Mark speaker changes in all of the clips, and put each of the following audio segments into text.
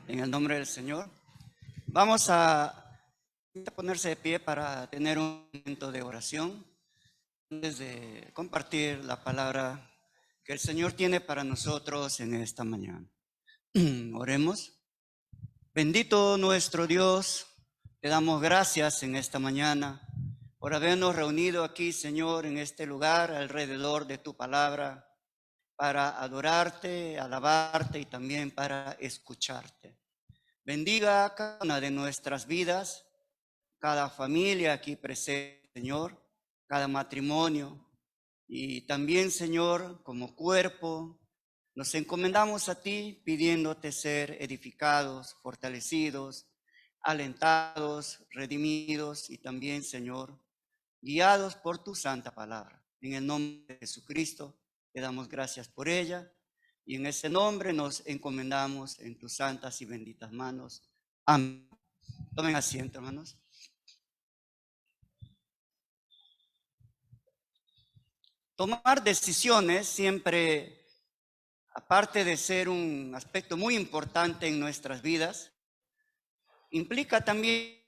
Speaker 1: En el nombre del Señor. Vamos a ponerse de pie para tener un momento de oración antes de compartir la palabra que el Señor tiene para nosotros en esta mañana. Oremos. Bendito nuestro Dios, te damos gracias en esta mañana por habernos reunido aquí, Señor, en este lugar alrededor de tu palabra para adorarte, alabarte y también para escucharte. Bendiga cada una de nuestras vidas, cada familia aquí presente, Señor, cada matrimonio. Y también, Señor, como cuerpo, nos encomendamos a ti pidiéndote ser edificados, fortalecidos, alentados, redimidos y también, Señor, guiados por tu santa palabra. En el nombre de Jesucristo, te damos gracias por ella. Y en ese nombre nos encomendamos en tus santas y benditas manos. Amén. Tomen asiento, hermanos. Tomar decisiones siempre, aparte de ser un aspecto muy importante en nuestras vidas, implica también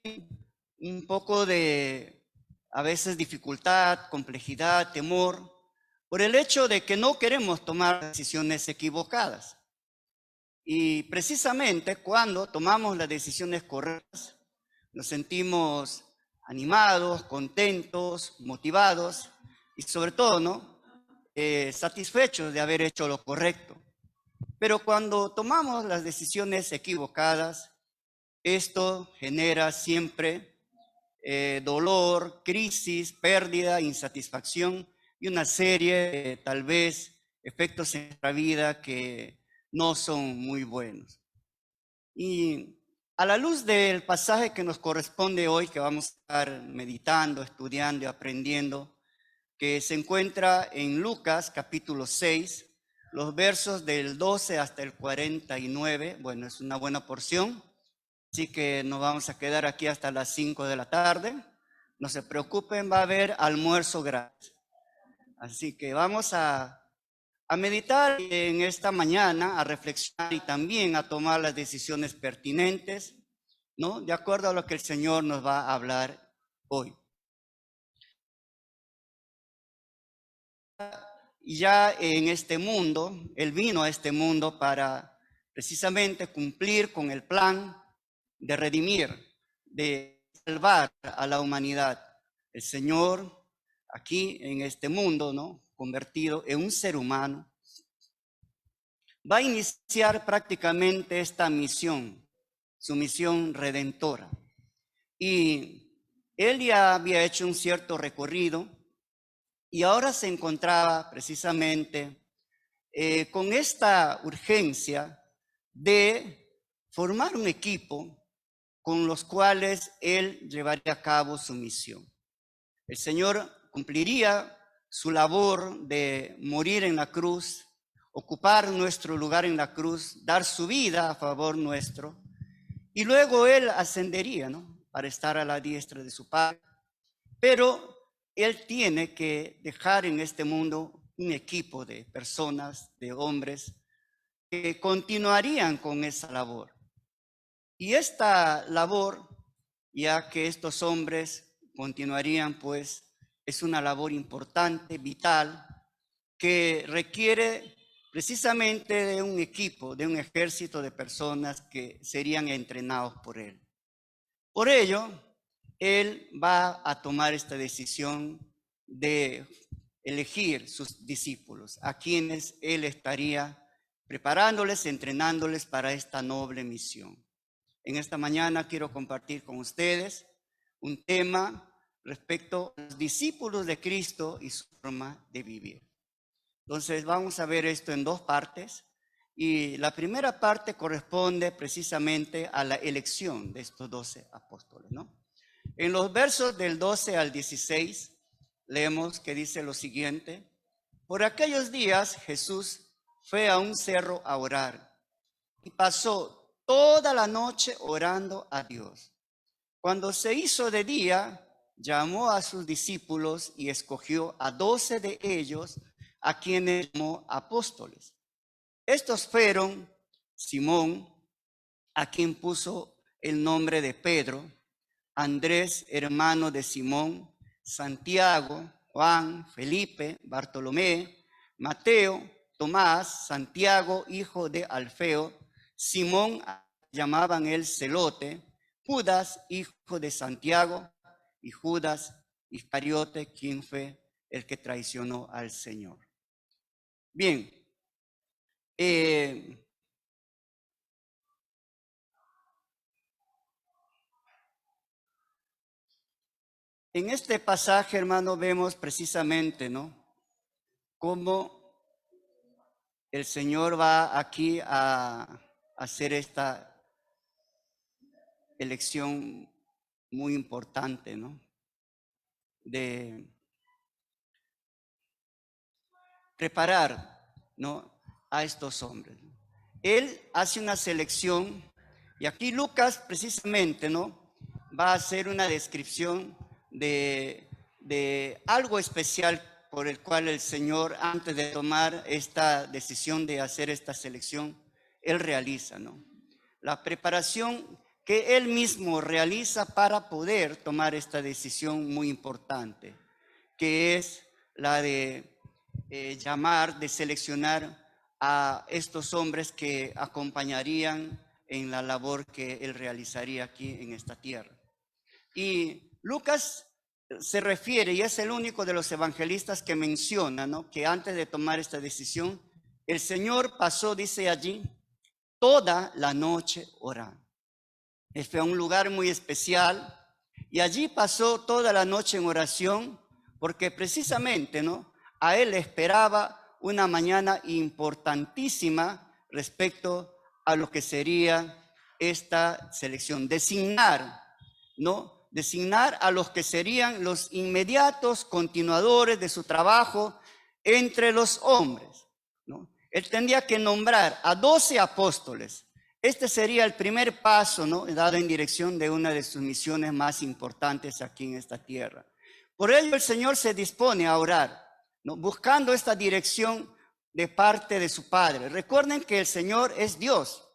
Speaker 1: un poco de, a veces, dificultad, complejidad, temor, por el hecho de que no queremos tomar decisiones equivocadas. Y precisamente cuando tomamos las decisiones correctas, nos sentimos animados, contentos, motivados y sobre todo, ¿no? Satisfechos de haber hecho lo correcto. Pero cuando tomamos las decisiones equivocadas, esto genera siempre dolor, crisis, pérdida, insatisfacción y una serie de, tal vez, efectos en nuestra vida que no son muy buenos. Y a la luz del pasaje que nos corresponde hoy, que vamos a estar meditando, estudiando y aprendiendo, que se encuentra en Lucas capítulo 6, los versos del 12 hasta el 49, bueno, es una buena porción, así que nos vamos a quedar aquí hasta las 5 de la tarde. No se preocupen, va a haber almuerzo gratis. Así que vamos a meditar en esta mañana, a reflexionar y también a tomar las decisiones pertinentes, ¿no? De acuerdo a lo que el Señor nos va a hablar hoy. Y ya en este mundo, Él vino a este mundo para precisamente cumplir con el plan de redimir, de salvar a la humanidad. El Señor aquí en este mundo, ¿no? Convertido en un ser humano, va a iniciar prácticamente esta misión, su misión redentora. Y Él ya había hecho un cierto recorrido y ahora se encontraba precisamente con esta urgencia de formar un equipo con los cuales Él llevaría a cabo su misión. El Señor cumpliría su labor de morir en la cruz, ocupar nuestro lugar en la cruz, dar su vida a favor nuestro, y luego Él ascendería, ¿no? Para estar a la diestra de su Padre. Pero Él tiene que dejar en este mundo un equipo de personas, de hombres, que continuarían con esa labor. Y esta labor, ya que estos hombres continuarían, pues, es una labor importante, vital, que requiere precisamente de un equipo, de un ejército de personas que serían entrenados por Él. Por ello, Él va a tomar esta decisión de elegir sus discípulos, a quienes Él estaría preparándoles, entrenándoles para esta noble misión. En esta mañana quiero compartir con ustedes un tema respecto a los discípulos de Cristo y su forma de vivir. Entonces vamos a ver esto en dos partes y la primera parte corresponde precisamente a la elección de estos 12 apóstoles, ¿no? En los versos del 12 al 16 leemos que dice lo siguiente: por aquellos días Jesús fue a un cerro a orar y pasó toda la noche orando a Dios. Cuando se hizo de día, llamó a sus discípulos y escogió a 12 de ellos, a quienes llamó apóstoles. Estos fueron Simón, a quien puso el nombre de Pedro, Andrés, hermano de Simón, Santiago, Juan, Felipe, Bartolomé, Mateo, Tomás, Santiago, hijo de Alfeo, Simón, llamaban el Celote, Judas, hijo de Santiago, y Judas Iscariote, quien fue el que traicionó al Señor. Bien, en este pasaje, hermano, vemos precisamente, ¿no?, cómo el Señor va aquí a hacer esta elección muy importante, ¿no?, de preparar, ¿no?, a estos hombres. Él hace una selección y aquí Lucas precisamente, ¿no?, va a hacer una descripción de algo especial por el cual el Señor, antes de tomar esta decisión de hacer esta selección, Él realiza, ¿no?, la preparación que Él mismo realiza para poder tomar esta decisión muy importante, que es la de llamar, de seleccionar a estos hombres que acompañarían en la labor que Él realizaría aquí en esta tierra. Y Lucas se refiere, y es el único de los evangelistas que menciona, ¿no?, que antes de tomar esta decisión, el Señor pasó, dice allí, toda la noche orando. Fue a un lugar muy especial y allí pasó toda la noche en oración, porque precisamente, ¿no?, a él esperaba una mañana importantísima respecto a lo que sería esta selección. Designar, ¿no?, designar a los que serían los inmediatos continuadores de su trabajo entre los hombres, ¿no? Él tendría que nombrar a 12 apóstoles. Este sería el primer paso, ¿no?, dado en dirección de una de sus misiones más importantes aquí en esta tierra. Por ello el Señor se dispone a orar, ¿no?, buscando esta dirección de parte de su Padre. Recuerden que el Señor es Dios,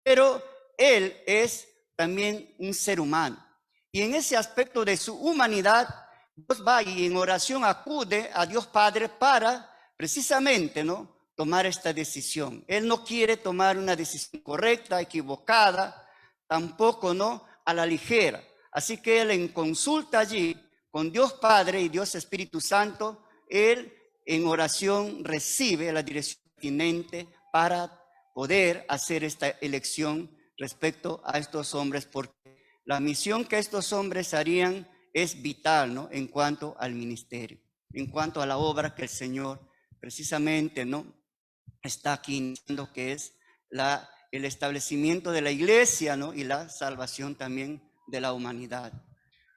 Speaker 1: pero Él es también un ser humano. Y en ese aspecto de su humanidad, Dios va y en oración acude a Dios Padre para precisamente, ¿no?, tomar esta decisión. Él no quiere tomar una decisión correcta, equivocada, tampoco, ¿no?, a la ligera. Así que Él en consulta allí con Dios Padre y Dios Espíritu Santo, Él en oración recibe la dirección pertinente para poder hacer esta elección respecto a estos hombres, porque la misión que estos hombres harían es vital, ¿no?, en cuanto al ministerio, en cuanto a la obra que el Señor precisamente, ¿no?, está aquí iniciando, que es el establecimiento de la iglesia, ¿no?, y la salvación también de la humanidad.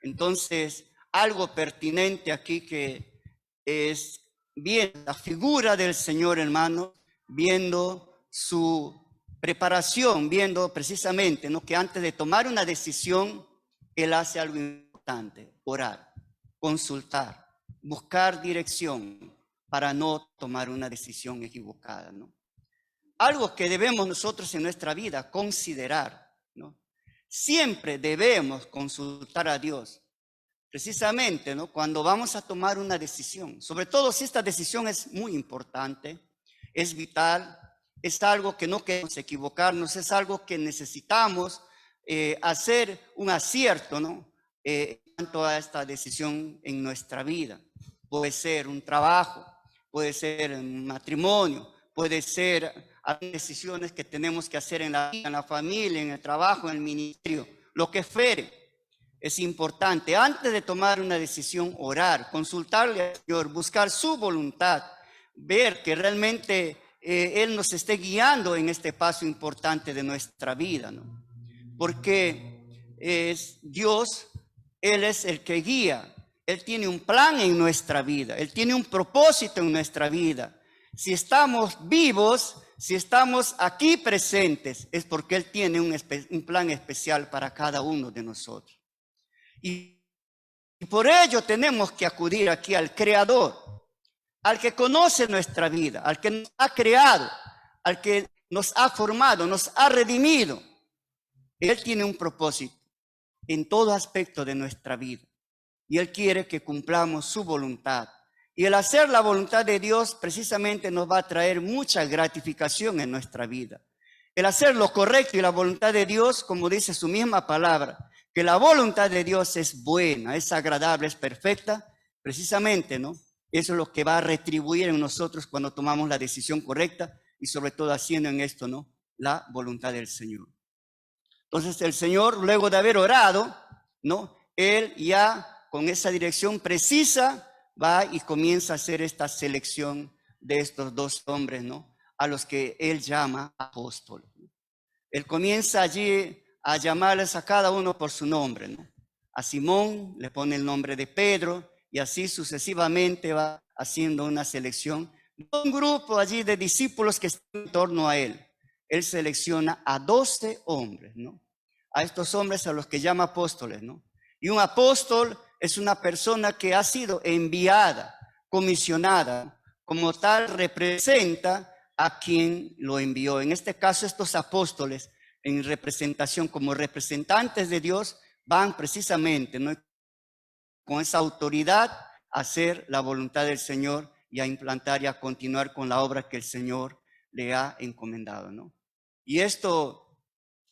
Speaker 1: Entonces, algo pertinente aquí que es bien la figura del Señor, hermano, viendo su preparación, viendo precisamente, ¿no?, que antes de tomar una decisión, Él hace algo importante: orar, consultar, buscar dirección para no tomar una decisión equivocada, ¿no? Algo que debemos nosotros en nuestra vida considerar, ¿no? Siempre debemos consultar a Dios, precisamente, ¿no?, cuando vamos a tomar una decisión, sobre todo si esta decisión es muy importante, es vital, es algo que no queremos equivocarnos, es algo que necesitamos hacer un acierto, ¿no?, en cuanto a esta decisión en nuestra vida. Puede ser un trabajo, puede ser un matrimonio, puede ser decisiones que tenemos que hacer en la vida, en la familia, en el trabajo, en el ministerio, lo que fuere. Es importante, antes de tomar una decisión, orar, consultarle al Señor, buscar su voluntad, ver que realmente Él nos esté guiando en este paso importante de nuestra vida, ¿no? Porque es Dios, Él es el que guía. Él tiene un plan en nuestra vida, Él tiene un propósito en nuestra vida. Si estamos vivos, si estamos aquí presentes, es porque Él tiene un plan especial para cada uno de nosotros. Y por ello tenemos que acudir aquí al Creador, al que conoce nuestra vida, al que nos ha creado, al que nos ha formado, nos ha redimido. Él tiene un propósito en todo aspecto de nuestra vida y Él quiere que cumplamos su voluntad. Y el hacer la voluntad de Dios precisamente nos va a traer mucha gratificación en nuestra vida. El hacer lo correcto y la voluntad de Dios, como dice su misma palabra, que la voluntad de Dios es buena, es agradable, es perfecta, precisamente, ¿no? Eso es lo que va a retribuir en nosotros cuando tomamos la decisión correcta y sobre todo haciendo en esto, ¿no? La voluntad del Señor. Entonces el Señor, luego de haber orado, ¿no? Él ya con esa dirección precisa va y comienza a hacer esta selección de estos dos hombres, ¿no? A los que Él llama apóstoles. Él comienza allí a llamarles a cada uno por su nombre, ¿no? A Simón le pone el nombre de Pedro y así sucesivamente va haciendo una selección. Un grupo allí de discípulos que están en torno a Él. Él selecciona a 12 hombres, ¿no? A estos hombres a los que llama apóstoles, ¿no? Y un apóstol es una persona que ha sido enviada, comisionada, como tal representa a quien lo envió. En este caso, estos apóstoles, en representación, como representantes de Dios, van precisamente, ¿no? Con esa autoridad a hacer la voluntad del Señor y a implantar y a continuar con la obra que el Señor le ha encomendado, ¿no? Y esto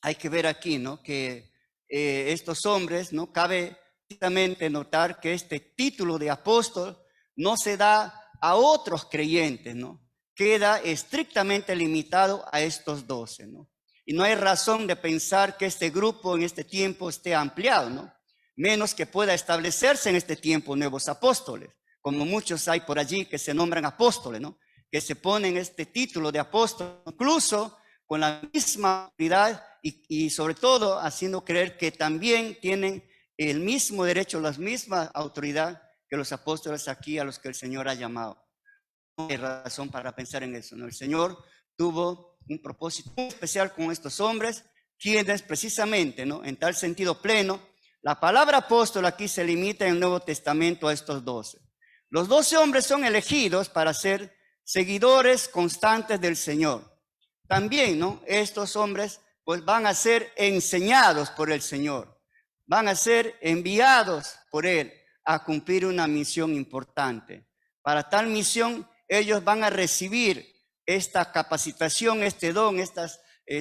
Speaker 1: hay que ver aquí, ¿no? Que estos hombres, ¿no? Cabe precisamente notar que este título de apóstol no se da a otros creyentes, ¿no? Queda estrictamente limitado a estos 12, ¿no? Y no hay razón de pensar que este grupo en este tiempo esté ampliado, ¿no? Menos que pueda establecerse en este tiempo nuevos apóstoles, como muchos hay por allí que se nombran apóstoles, ¿no? Que se ponen este título de apóstol, incluso con la misma autoridad y sobre todo haciendo creer que también tienen el mismo derecho, la misma autoridad que los apóstoles aquí a los que el Señor ha llamado. No hay razón para pensar en eso, ¿no? El Señor tuvo un propósito muy especial con estos hombres, quienes precisamente, ¿no? En tal sentido pleno, la palabra apóstol aquí se limita en el Nuevo Testamento a estos 12. Los 12 hombres son elegidos para ser seguidores constantes del Señor. También, ¿no? Estos hombres pues van a ser enseñados por el Señor, van a ser enviados por Él a cumplir una misión importante. Para tal misión, ellos van a recibir esta capacitación, este don,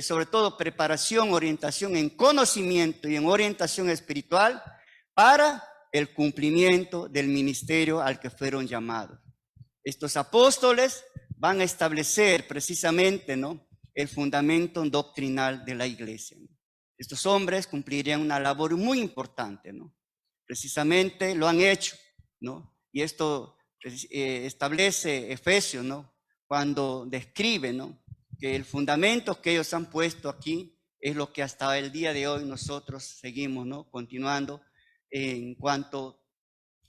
Speaker 1: sobre todo preparación, orientación en conocimiento y en orientación espiritual para el cumplimiento del ministerio al que fueron llamados. Estos apóstoles van a establecer precisamente, ¿no? El fundamento doctrinal de la iglesia, ¿no? Estos hombres cumplirían una labor muy importante, ¿no? Precisamente lo han hecho, ¿no? Y esto establece Efesios, ¿no? Cuando describe, ¿no? Que el fundamento que ellos han puesto aquí es lo que hasta el día de hoy nosotros seguimos, ¿no? Continuando en cuanto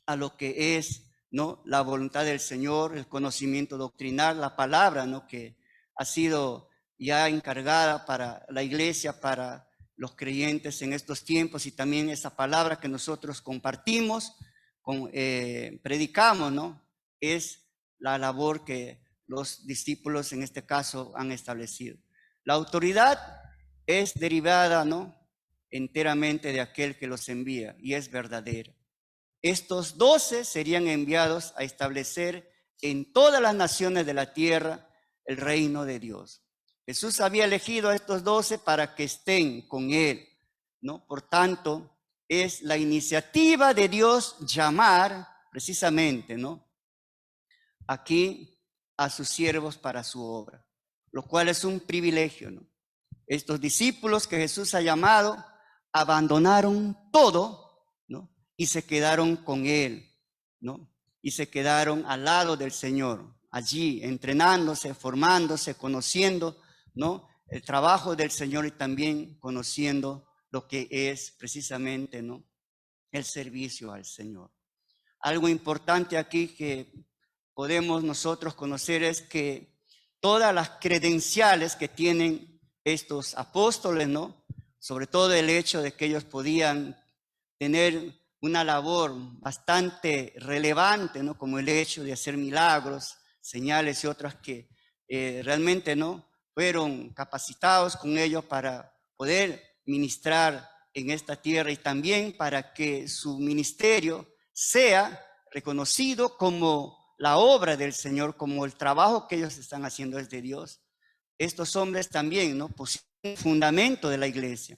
Speaker 1: a lo que es, ¿no? La voluntad del Señor, el conocimiento doctrinal, la palabra, ¿no? Que ha sido ya encargada para la iglesia, para los creyentes en estos tiempos, y también esa palabra que nosotros compartimos, predicamos, ¿no? Es la labor que los discípulos en este caso han establecido. La autoridad es derivada, ¿no? Enteramente de aquel que los envía y es verdadera. Estos 12 serían enviados a establecer en todas las naciones de la tierra el reino de Dios. Jesús había elegido a estos 12 para que estén con Él, ¿no? Por tanto, es la iniciativa de Dios llamar precisamente, ¿no? Aquí a sus siervos para su obra, lo cual es un privilegio, ¿no? Estos discípulos que Jesús ha llamado abandonaron todo, ¿no? Y se quedaron con Él, ¿no? Y se quedaron al lado del Señor, allí entrenándose, formándose, conociendo, ¿no? El trabajo del Señor y también conociendo lo que es precisamente, ¿no? El servicio al Señor. Algo importante aquí que podemos nosotros conocer es que todas las credenciales que tienen estos apóstoles, ¿no? Sobre todo el hecho de que ellos podían tener una labor bastante relevante, ¿no? Como el hecho de hacer milagros, señales y otras que realmente, ¿no? Fueron capacitados con ellos para poder ministrar en esta tierra y también para que su ministerio sea reconocido como la obra del Señor, como el trabajo que ellos están haciendo es de Dios. Estos hombres también, ¿no?, pusieron un fundamento de la iglesia.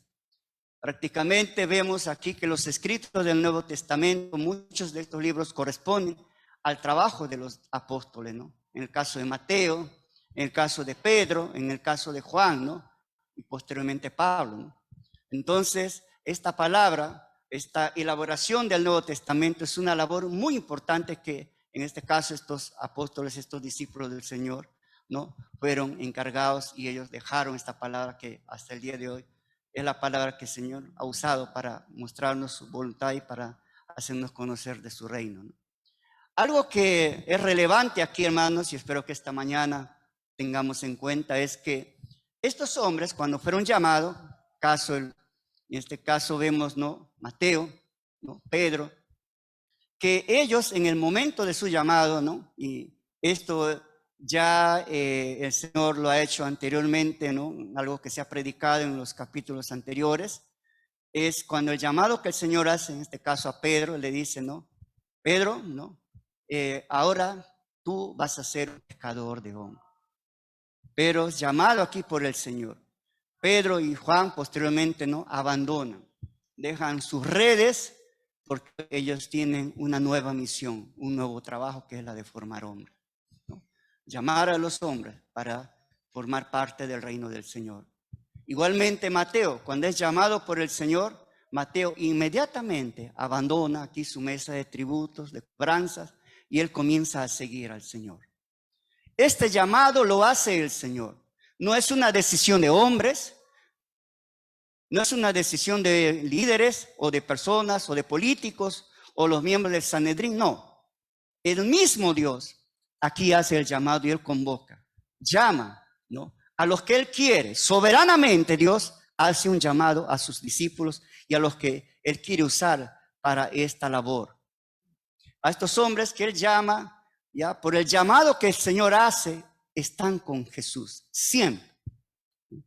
Speaker 1: Prácticamente vemos aquí que los escritos del Nuevo Testamento, muchos de estos libros corresponden al trabajo de los apóstoles, ¿no? En el caso de Mateo, en el caso de Pedro, en el caso de Juan, ¿no?, y posteriormente Pablo, ¿no? Entonces, esta palabra, esta elaboración del Nuevo Testamento es una labor muy importante que en este caso estos apóstoles, estos discípulos del Señor, ¿no?, fueron encargados y ellos dejaron esta palabra que hasta el día de hoy es la palabra que el Señor ha usado para mostrarnos su voluntad y para hacernos conocer de su reino, ¿no? Algo que es relevante aquí, hermanos, y espero que esta mañana tengamos en cuenta, es que estos hombres, cuando fueron llamados, en este caso vemos, ¿no?, Mateo, ¿no?, Pedro, que ellos en el momento de su llamado, ¿no?, y esto ya el Señor lo ha hecho anteriormente, ¿no?, algo que se ha predicado en los capítulos anteriores, es cuando el llamado que el Señor hace, en este caso a Pedro, le dice, ¿no?, Pedro, ¿no?, ahora tú vas a ser un pescador de hombres. Pero es llamado aquí por el Señor. Pedro y Juan posteriormente, ¿no?, abandonan, dejan sus redes porque ellos tienen una nueva misión, un nuevo trabajo que es la de formar hombres, ¿no?, llamar a los hombres para formar parte del reino del Señor. Igualmente Mateo, cuando es llamado por el Señor, Mateo inmediatamente abandona aquí su mesa de tributos, de cobranzas, y él comienza a seguir al Señor. Este llamado lo hace el Señor. No es una decisión de hombres, no es una decisión de líderes o de personas o de políticos o los miembros del Sanedrín, no. El mismo Dios aquí hace el llamado y él convoca, llama, ¿no?, a los que él quiere. Soberanamente Dios hace un llamado a sus discípulos y a los que él quiere usar para esta labor. A estos hombres que él llama, ya por el llamado que el Señor hace, están con Jesús, siempre.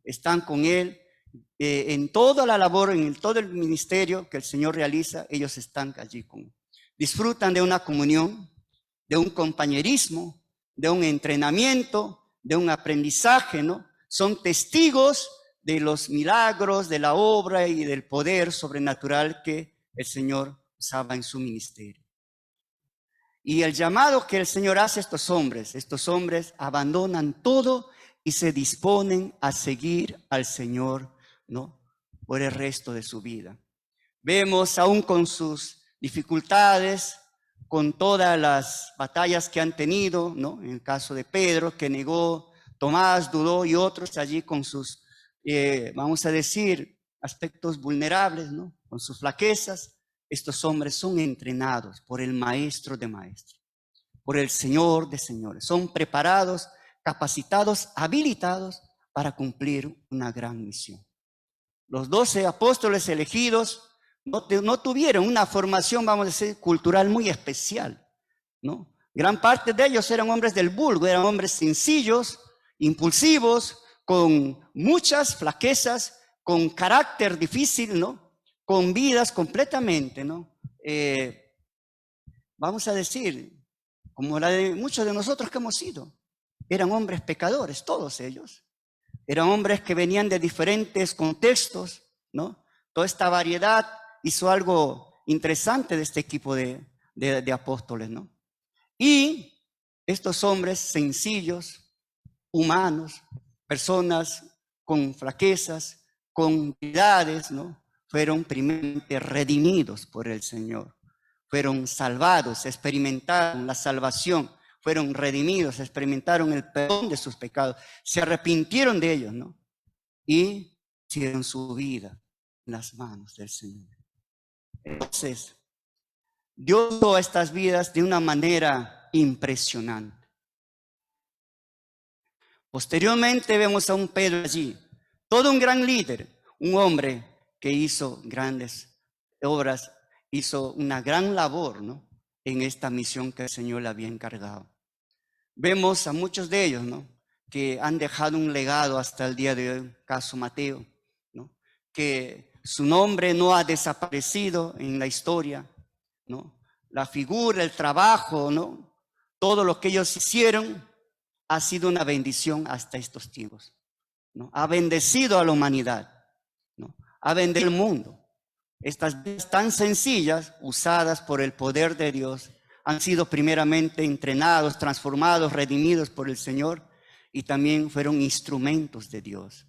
Speaker 1: Están con él en toda la labor, en todo el ministerio que el Señor realiza, ellos están allí con él. Disfrutan de una comunión, de un compañerismo, de un entrenamiento, de un aprendizaje, ¿no? Son testigos de los milagros, de la obra y del poder sobrenatural que el Señor usaba en su ministerio. Y el llamado que el Señor hace a estos hombres abandonan todo y se disponen a seguir al Señor, ¿no?, por el resto de su vida. Vemos aún con sus dificultades, con todas las batallas que han tenido, ¿no?, en el caso de Pedro, que negó, Tomás dudó y otros allí con sus, vamos a decir, aspectos vulnerables, ¿no?, con sus flaquezas. Estos hombres son entrenados por el Maestro de Maestros, por el Señor de Señores. Son preparados, capacitados, habilitados para cumplir una gran misión. Los 12 apóstoles elegidos no tuvieron una formación, vamos a decir, cultural muy especial, ¿no? Gran parte de ellos eran hombres del vulgo, eran hombres sencillos, impulsivos, con muchas flaquezas, con carácter difícil, ¿no?, con vidas completamente, ¿no?, vamos a decir, como la de muchos de nosotros que hemos sido. Eran hombres pecadores, todos ellos. Eran hombres que venían de diferentes contextos, ¿no? Toda esta variedad hizo algo interesante de este equipo de apóstoles, ¿no? Y estos hombres sencillos, humanos, personas con flaquezas, con debilidades, ¿no?, fueron primeramente redimidos por el Señor. Fueron salvados, experimentaron la salvación, fueron redimidos, experimentaron el perdón de sus pecados, se arrepintieron de ellos, ¿no?, y hicieron su vida en las manos del Señor. Entonces, Dios usó estas vidas de una manera impresionante. Posteriormente vemos a un Pedro allí, todo un gran líder, un hombre que hizo grandes obras, hizo una gran labor, ¿no?, en esta misión que el Señor le había encargado. Vemos a muchos de ellos, ¿no?, que han dejado un legado hasta el día de hoy, caso Mateo, ¿no?, que su nombre no ha desaparecido en la historia, ¿no? La figura, el trabajo, ¿no? Todo lo que ellos hicieron ha sido una bendición hasta estos tiempos, ¿no? Ha bendecido a la humanidad, ¿no? Ha bendecido al mundo. Estas vidas tan sencillas, usadas por el poder de Dios, han sido primeramente entrenados, transformados, redimidos por el Señor y también fueron instrumentos de Dios.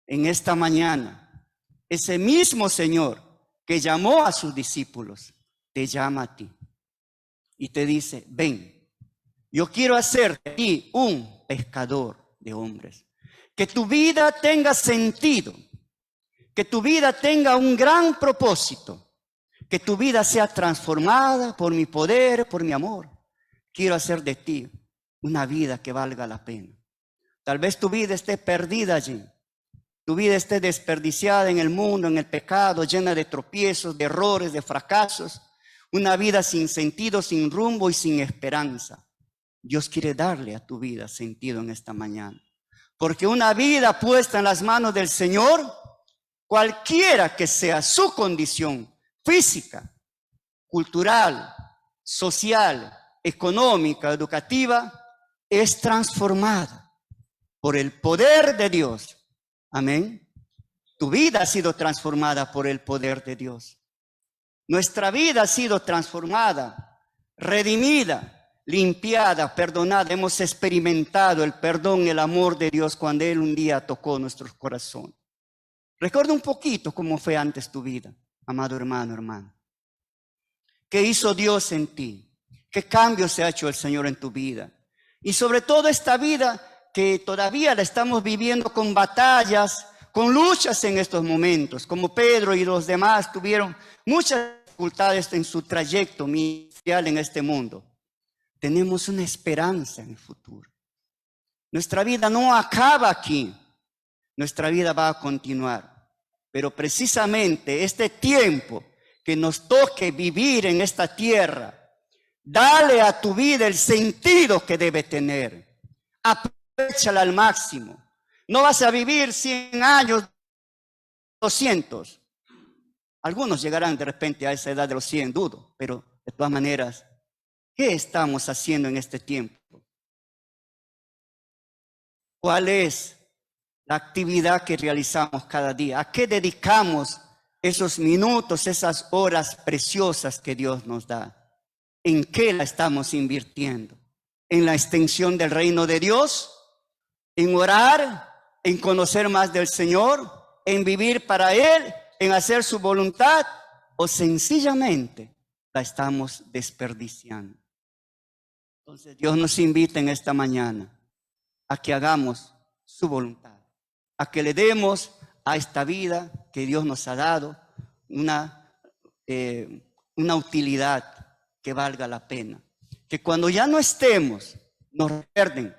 Speaker 1: En esta mañana, ese mismo Señor que llamó a sus discípulos, te llama a ti y te dice, ven, yo quiero hacer de ti un pescador de hombres. Que tu vida tenga sentido, que tu vida tenga un gran propósito, que tu vida sea transformada por mi poder, por mi amor. Quiero hacer de ti una vida que valga la pena. Tal vez tu vida esté perdida allí. Tu vida esté desperdiciada en el mundo, en el pecado, llena de tropiezos, de errores, de fracasos. Una vida sin sentido, sin rumbo y sin esperanza. Dios quiere darle a tu vida sentido en esta mañana. Porque una vida puesta en las manos del Señor, cualquiera que sea su condición física, cultural, social, económica, educativa, es transformada por el poder de Dios. Amén. Tu vida ha sido transformada por el poder de Dios. Nuestra vida ha sido transformada, redimida, limpiada, perdonada. Hemos experimentado el perdón y el amor de Dios cuando Él un día tocó nuestros corazones. Recuerda un poquito cómo fue antes tu vida, amado hermano, hermana. ¿Qué hizo Dios en ti? ¿Qué cambios se ha hecho el Señor en tu vida? Y sobre todo esta vida que todavía la estamos viviendo con batallas, con luchas en estos momentos, como Pedro y los demás tuvieron muchas dificultades en su trayecto ministerial en este mundo. Tenemos una esperanza en el futuro. Nuestra vida no acaba aquí, nuestra vida va a continuar. Pero precisamente este tiempo que nos toque vivir en esta tierra, dale a tu vida el sentido que debe tener. Aprovechala al máximo. No vas a vivir 100 años, 200. Algunos llegarán de repente a esa edad de los 100, dudo, pero de todas maneras, ¿qué estamos haciendo en este tiempo? ¿Cuál es la actividad que realizamos cada día? ¿A qué dedicamos esos minutos, esas horas preciosas que Dios nos da? ¿En qué la estamos invirtiendo? ¿En la extensión del reino de Dios? ¿En orar? ¿En conocer más del Señor? ¿En vivir para Él? ¿En hacer su voluntad? ¿O sencillamente la estamos desperdiciando? Entonces Dios nos invita en esta mañana a que hagamos su voluntad, a que le demos a esta vida que Dios nos ha dado una utilidad que valga la pena. Que cuando ya no estemos, nos recuerden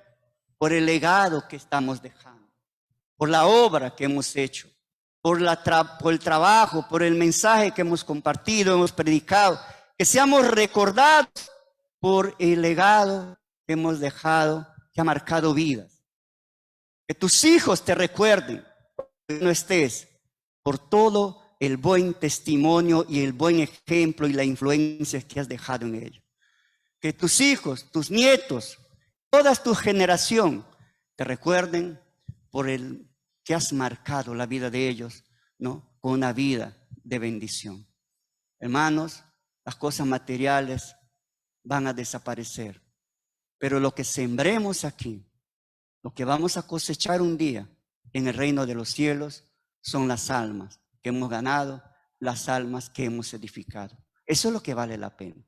Speaker 1: por el legado que estamos dejando, por la obra que hemos hecho, por el trabajo, por el mensaje que hemos compartido, hemos predicado, que seamos recordados por el legado que hemos dejado, que ha marcado vidas. Que tus hijos te recuerden, que no estés, por todo el buen testimonio y el buen ejemplo y la influencia que has dejado en ellos. Que tus hijos, tus nietos, toda tu generación te recuerden por el que has marcado la vida de ellos, ¿no? Con una vida de bendición. Hermanos, las cosas materiales van a desaparecer, pero lo que sembremos aquí, lo que vamos a cosechar un día en el reino de los cielos, son las almas que hemos ganado, las almas que hemos edificado. Eso es lo que vale la pena.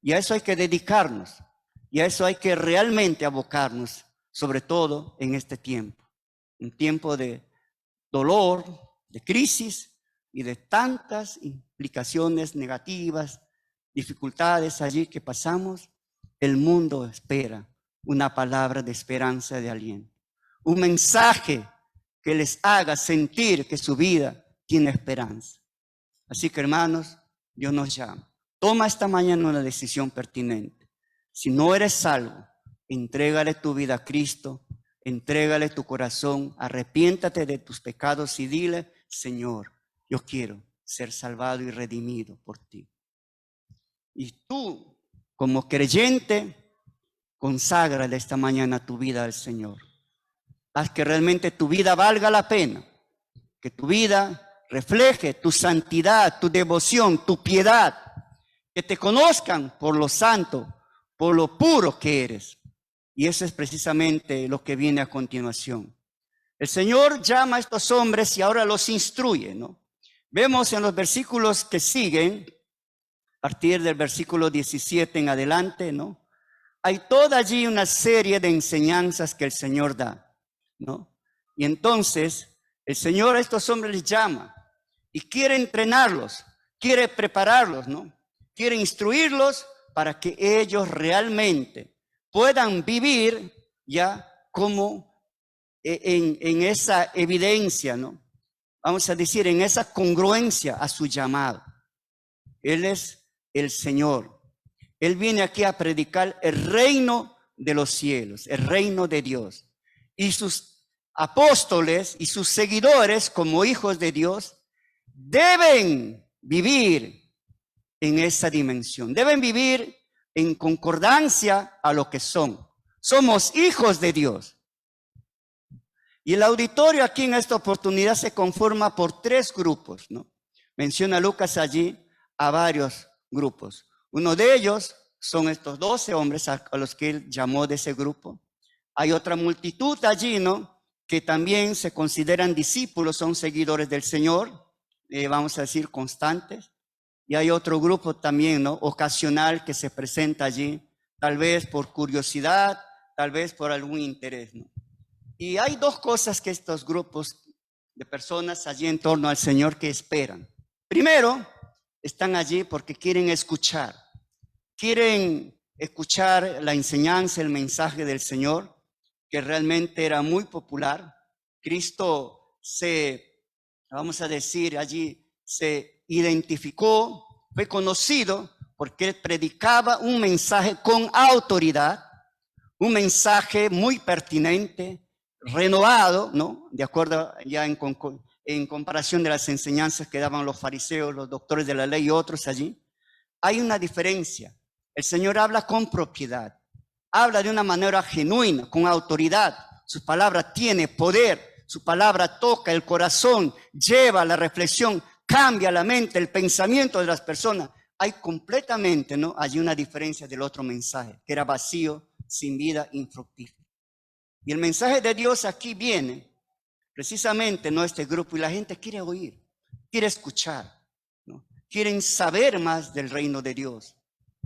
Speaker 1: Y a eso hay que dedicarnos, y a eso hay que realmente abocarnos, sobre todo en este tiempo. Un tiempo de dolor, de crisis y de tantas implicaciones negativas, dificultades allí que pasamos. El mundo espera una palabra de esperanza, de aliento, un mensaje que les haga sentir que su vida tiene esperanza. Así que, hermanos, Dios nos llama. Toma esta mañana una decisión pertinente. Si no eres salvo, entrégale tu vida a Cristo, entrégale tu corazón, arrepiéntate de tus pecados y dile: Señor, yo quiero ser salvado y redimido por ti. Y tú, como creyente, conságrale esta mañana tu vida al Señor. Haz que realmente tu vida valga la pena, que tu vida refleje tu santidad, tu devoción, tu piedad, que te conozcan por lo santo, por lo puro que eres. Y eso es precisamente lo que viene a continuación. El Señor llama a estos hombres y ahora los instruye, ¿no? Vemos en los versículos que siguen, a partir del versículo 17 en adelante, ¿no? Hay toda allí una serie de enseñanzas que el Señor da, ¿no? Y entonces el Señor a estos hombres les llama y quiere entrenarlos, quiere prepararlos, ¿no? Quiere instruirlos para que ellos realmente puedan vivir ya como en esa evidencia, ¿no? Vamos a decir, en esa congruencia a su llamado. Él es el Señor. Él viene aquí a predicar el reino de los cielos, el reino de Dios. Y sus apóstoles y sus seguidores, como hijos de Dios, deben vivir en esa dimensión. Deben vivir en concordancia a lo que son. Somos hijos de Dios. Y el auditorio aquí en esta oportunidad se conforma por 3 grupos, ¿no? Menciona Lucas allí a varios grupos. Uno de ellos son estos 12 hombres a los que él llamó de ese grupo. Hay otra multitud allí, ¿no? Que también se consideran discípulos, son seguidores del Señor, vamos a decir constantes. Y hay otro grupo también, ¿no? Ocasional que se presenta allí, tal vez por curiosidad, tal vez por algún interés, ¿no? Y hay 2 cosas que estos grupos de personas allí en torno al Señor que esperan. Primero, están allí porque quieren escuchar la enseñanza, el mensaje del Señor, que realmente era muy popular. Cristo vamos a decir, allí se identificó, fue conocido porque él predicaba un mensaje con autoridad, un mensaje muy pertinente, renovado, ¿no? De acuerdo ya en comparación de las enseñanzas que daban los fariseos, los doctores de la ley y otros allí. Hay una diferencia. El Señor habla con propiedad, habla de una manera genuina, con autoridad. Su palabra tiene poder, su palabra toca el corazón, lleva la reflexión, cambia la mente, el pensamiento de las personas. Hay completamente, ¿no? Allí una diferencia del otro mensaje, que era vacío, sin vida, infructífero. Y el mensaje de Dios aquí viene, precisamente, ¿no? Este grupo, y la gente quiere oír, quiere escuchar, ¿no? Quieren saber más del reino de Dios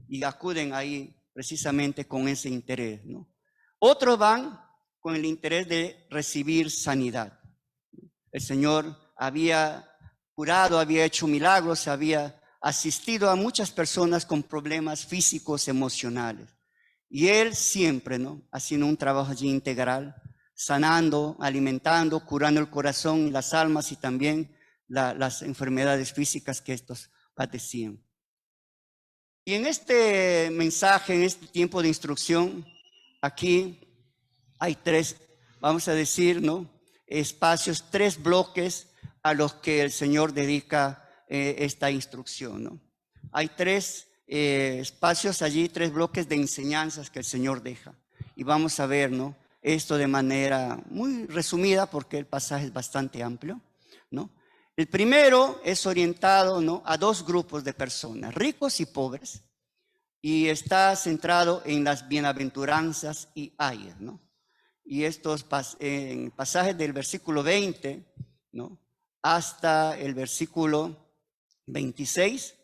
Speaker 1: y acuden ahí precisamente con ese interés, ¿no? Otros van con el interés de recibir sanidad. El Señor había curado, había hecho milagros, había asistido a muchas personas con problemas físicos, emocionales. Y Él siempre, ¿no? Haciendo un trabajo allí integral, sanando, alimentando, curando el corazón y las almas y también las enfermedades físicas que estos padecían. Y en este mensaje, en este tiempo de instrucción, aquí hay 3, vamos a decir, ¿no? Espacios, 3 bloques a los que el Señor dedica esta instrucción, ¿no? Hay 3 espacios allí, 3 bloques de enseñanzas que el Señor deja. Y vamos a ver, ¿no? Esto de manera muy resumida porque el pasaje es bastante amplio, ¿no? El primero es orientado, ¿no? A 2 grupos de personas, ricos y pobres, y está centrado en las bienaventuranzas y ayes, ¿no? Y estos pasajes del versículo 20, ¿no? Hasta el versículo 26,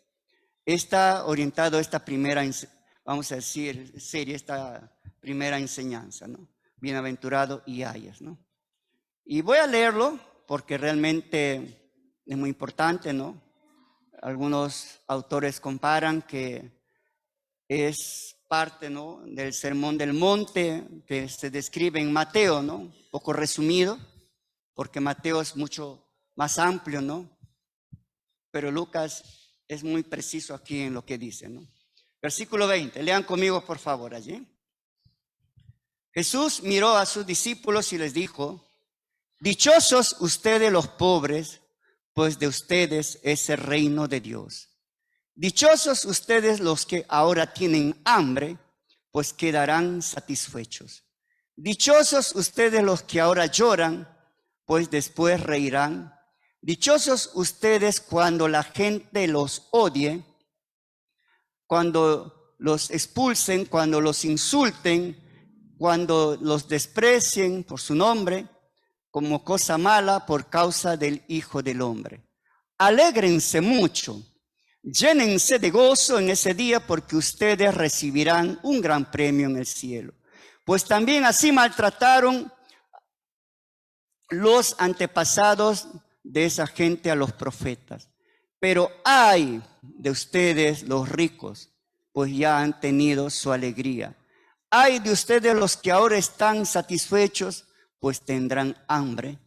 Speaker 1: está orientado a esta primera, vamos a decir, serie, esta primera enseñanza, ¿no? Bienaventurado y ayes, ¿no? Y voy a leerlo porque realmente es muy importante, ¿no? Algunos autores comparan que es parte, ¿no? Del Sermón del Monte que se describe en Mateo, ¿no? Un poco resumido, porque Mateo es mucho más amplio, ¿no? Pero Lucas es muy preciso aquí en lo que dice, ¿no? Versículo 20, lean conmigo por favor allí. Jesús miró a sus discípulos y les dijo: dichosos ustedes los pobres, pues de ustedes es el reino de Dios. Dichosos ustedes los que ahora tienen hambre, pues quedarán satisfechos. Dichosos ustedes los que ahora lloran, pues después reirán. Dichosos ustedes cuando la gente los odie, cuando los expulsen, cuando los insulten, cuando los desprecien por su nombre, como cosa mala por causa del Hijo del Hombre. Alégrense mucho, llénense de gozo en ese día, porque ustedes recibirán un gran premio en el cielo. Pues también así maltrataron los antepasados de esa gente a los profetas. Pero ay de ustedes los ricos, pues ya han tenido su alegría. Ay de ustedes los que ahora están satisfechos, pues tendrán hambre.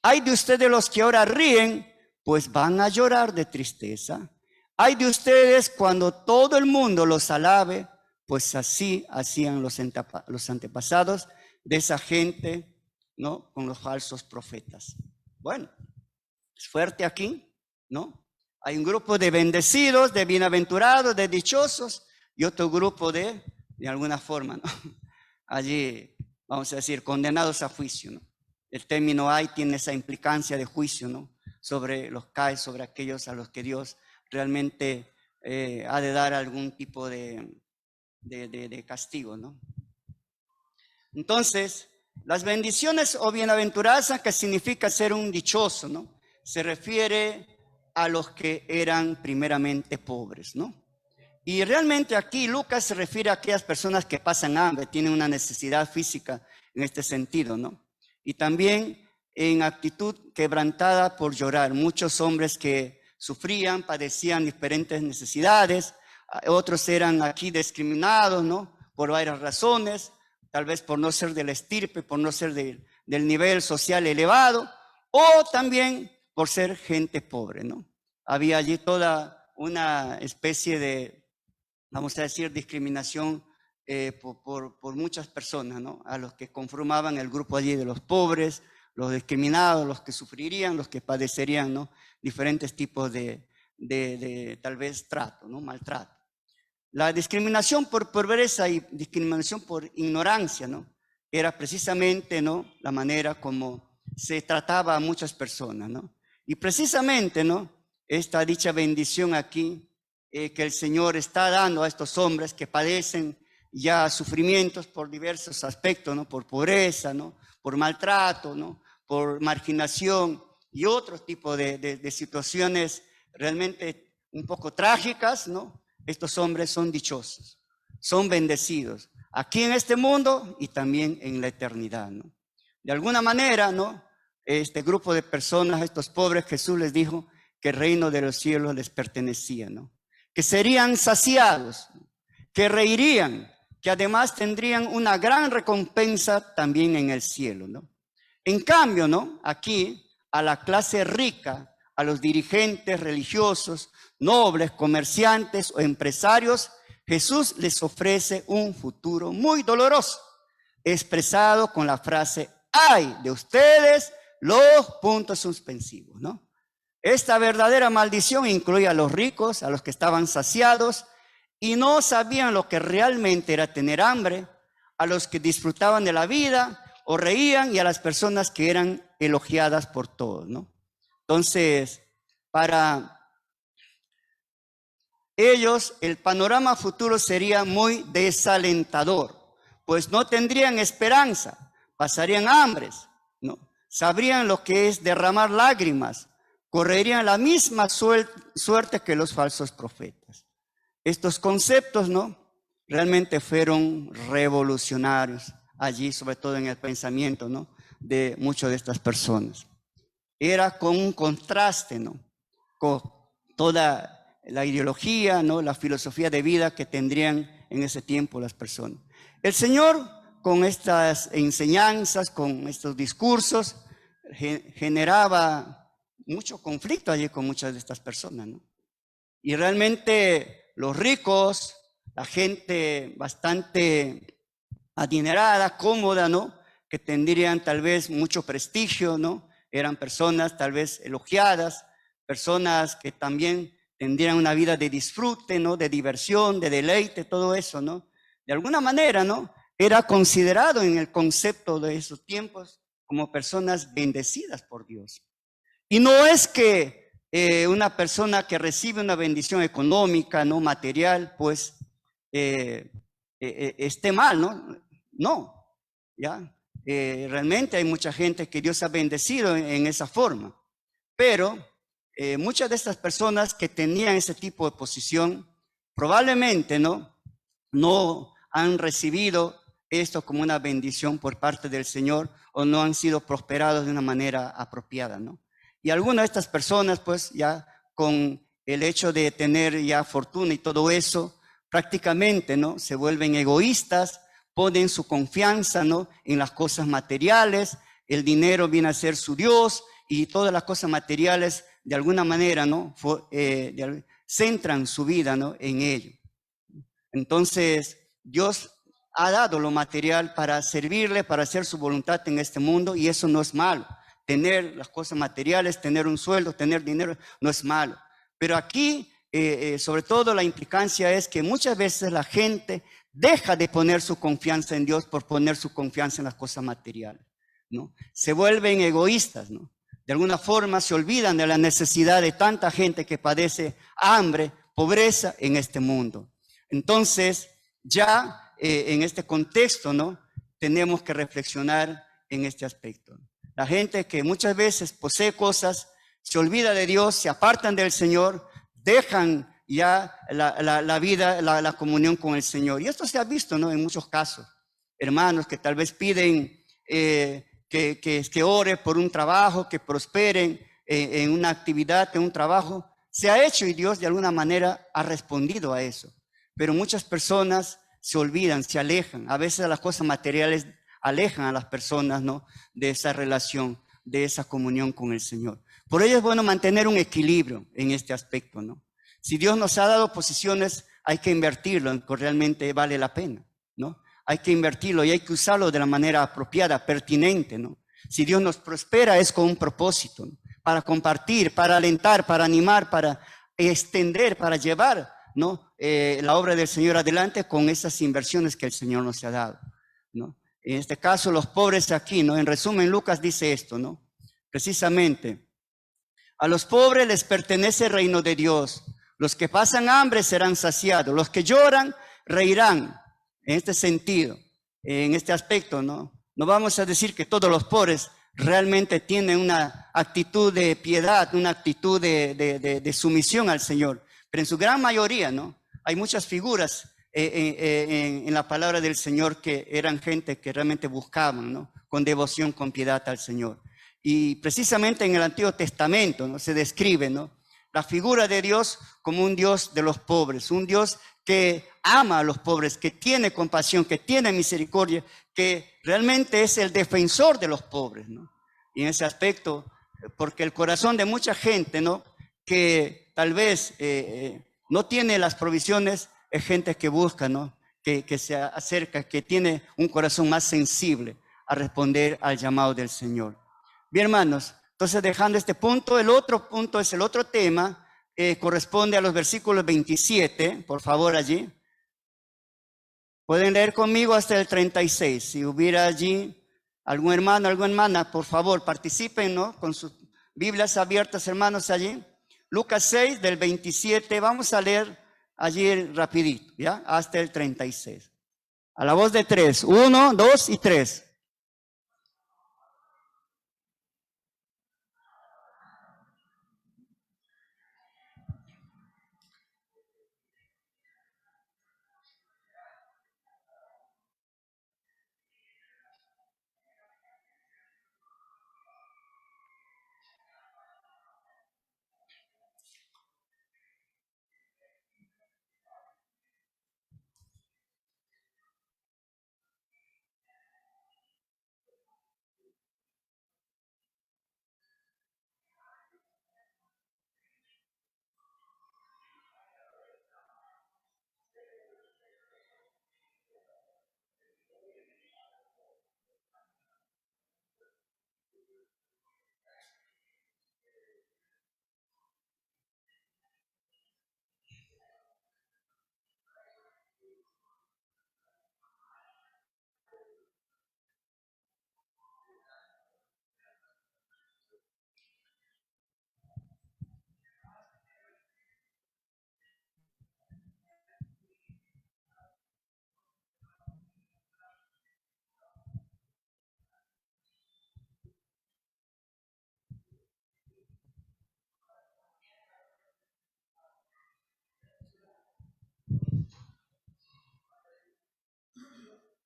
Speaker 1: Ay de ustedes los que ahora ríen, pues van a llorar de tristeza. Ay de ustedes cuando todo el mundo los alabe, pues así hacían los antepasados de esa gente, ¿no? Con los falsos profetas. Bueno, es fuerte aquí, ¿no? Hay un grupo de bendecidos, de bienaventurados, de dichosos, y otro grupo de alguna forma, ¿no? Allí, vamos a decir, condenados a juicio, ¿no? El término "hay" tiene esa implicancia de juicio, ¿no? Sobre aquellos a los que Dios realmente ha de dar algún tipo de castigo, ¿no? Entonces, las bendiciones o bienaventuranzas, que significa ser un dichoso, ¿no? Se refiere a los que eran primeramente pobres, ¿no? Y realmente aquí Lucas se refiere a aquellas personas que pasan hambre, tienen una necesidad física en este sentido, ¿no? Y también en actitud quebrantada por llorar. Muchos hombres que sufrían, padecían diferentes necesidades, otros eran aquí discriminados, ¿no? Por varias razones, tal vez por no ser de la estirpe, por no ser del nivel social elevado, o también por ser gente pobre, ¿no? Había allí toda una especie de, vamos a decir, discriminación por muchas personas, ¿no? A los que conformaban el grupo allí de los pobres, los discriminados, los que sufrirían, los que padecerían, ¿no? Diferentes tipos de tal vez trato, ¿no? Maltrato. La discriminación por pobreza y discriminación por ignorancia, ¿no? Era precisamente, ¿no? La manera como se trataba a muchas personas, ¿no? Y precisamente, ¿no? Esta dicha bendición aquí que el Señor está dando a estos hombres que padecen ya sufrimientos por diversos aspectos, ¿no? Por pobreza, ¿no? Por maltrato, ¿no? Por marginación y otros tipos de situaciones realmente un poco trágicas, ¿no? Estos hombres son dichosos, son bendecidos, aquí en este mundo y también en la eternidad, ¿no? De alguna manera, ¿no? Este grupo de personas, estos pobres, Jesús les dijo que el reino de los cielos les pertenecía, ¿no? Que serían saciados, que reirían, que además tendrían una gran recompensa también en el cielo, ¿no? En cambio, ¿no? Aquí a la clase rica, a los dirigentes religiosos, nobles, comerciantes o empresarios, Jesús les ofrece un futuro muy doloroso, expresado con la frase "ay de ustedes los puntos suspensivos", ¿no? Esta verdadera maldición incluye a los ricos, a los que estaban saciados y no sabían lo que realmente era tener hambre, a los que disfrutaban de la vida o reían y a las personas que eran elogiadas por todos, ¿no? Entonces, para ellos el panorama futuro sería muy desalentador, pues no tendrían esperanza, pasarían hambres, ¿no? Sabrían lo que es derramar lágrimas, correrían la misma suerte que los falsos profetas. Estos conceptos, ¿no? Realmente fueron revolucionarios allí, sobre todo en el pensamiento, ¿no? De muchas de estas personas. Era con un contraste, ¿no? Con toda la ideología, ¿no? La filosofía de vida que tendrían en ese tiempo las personas. El Señor, con estas enseñanzas, con estos discursos, generaba mucho conflicto allí con muchas de estas personas, ¿no? Y realmente los ricos, la gente bastante adinerada, cómoda, ¿no? Que tendrían tal vez mucho prestigio, ¿no? Eran personas tal vez elogiadas, personas que también tendrían una vida de disfrute, ¿no? De diversión, de deleite, todo eso, ¿no? De alguna manera, ¿no? Era considerado en el concepto de esos tiempos como personas bendecidas por Dios. Y no es que una persona que recibe una bendición económica, no material, pues esté mal, ¿no? No, ¿ya? Realmente hay mucha gente que Dios ha bendecido en esa forma, pero muchas de estas personas que tenían ese tipo de posición probablemente no han recibido esto como una bendición por parte del Señor o no han sido prosperados de una manera apropiada, ¿no? Y algunas de estas personas, pues ya con el hecho de tener ya fortuna y todo eso, prácticamente, ¿no? Se vuelven egoístas, ponen su confianza, ¿no? En las cosas materiales, el dinero viene a ser su Dios y todas las cosas materiales de alguna manera, ¿no? Centran su vida, ¿no? En ello. Entonces, Dios ha dado lo material para servirle, para hacer su voluntad en este mundo, y eso no es malo. Tener las cosas materiales, tener un sueldo, tener dinero, no es malo. Pero aquí, sobre todo, la implicancia es que muchas veces la gente deja de poner su confianza en Dios por poner su confianza en las cosas materiales, ¿no? Se vuelven egoístas, ¿no? De alguna forma se olvidan de la necesidad de tanta gente que padece hambre, pobreza en este mundo. Entonces, ya en este contexto, ¿no? Tenemos que reflexionar en este aspecto. La gente que muchas veces posee cosas, se olvida de Dios, se apartan del Señor, dejan ya la vida, la comunión con el Señor. Y esto se ha visto, ¿no? En muchos casos. Hermanos que tal vez piden que ore por un trabajo, que prosperen en una actividad, en un trabajo. Se ha hecho y Dios de alguna manera ha respondido a eso. Pero muchas personas se olvidan, se alejan. A veces las cosas materiales alejan a las personas, ¿no? De esa relación, de esa comunión con el Señor. Por ello es bueno mantener un equilibrio en este aspecto, ¿no? Si Dios nos ha dado posiciones, hay que invertirlo en que realmente vale la pena, ¿no? Hay que invertirlo y hay que usarlo de la manera apropiada, pertinente, ¿no? Si Dios nos prospera es con un propósito, ¿no? Para compartir, para alentar, para animar, para extender, para llevar, ¿no? La obra del Señor adelante con esas inversiones que el Señor nos ha dado, ¿no? En este caso, los pobres aquí, ¿no? En resumen, Lucas dice esto, ¿no? Precisamente, a los pobres les pertenece el reino de Dios. Los que pasan hambre serán saciados. Los que lloran reirán. En este sentido, en este aspecto, ¿no? No vamos a decir que todos los pobres realmente tienen una actitud de piedad, una actitud de sumisión al Señor. Pero en su gran mayoría, ¿no? Hay muchas figuras en la palabra del Señor que eran gente que realmente buscaban, ¿no? Con devoción, con piedad al Señor. Y precisamente en el Antiguo Testamento, ¿no? Se describe, ¿no? La figura de Dios como un Dios de los pobres, un Dios que ama a los pobres, que tiene compasión, que tiene misericordia, que realmente es el defensor de los pobres, ¿no? Y en ese aspecto, porque el corazón de mucha gente, ¿no? Que tal vez no tiene las provisiones, es gente que busca, ¿no? Que se acerca, que tiene un corazón más sensible a responder al llamado del Señor. Bien, hermanos, entonces dejando este punto, el otro punto es el otro tema, corresponde a los versículos 27, por favor allí. Pueden leer conmigo hasta el 36. Si hubiera allí algún hermano, alguna hermana, por favor, participen, ¿no? Con sus Biblias abiertas, hermanos, allí. Lucas 6, del 27, vamos a leer allí rapidito, ¿ya? Hasta el 36. A la voz de tres. 1, 2 y 3.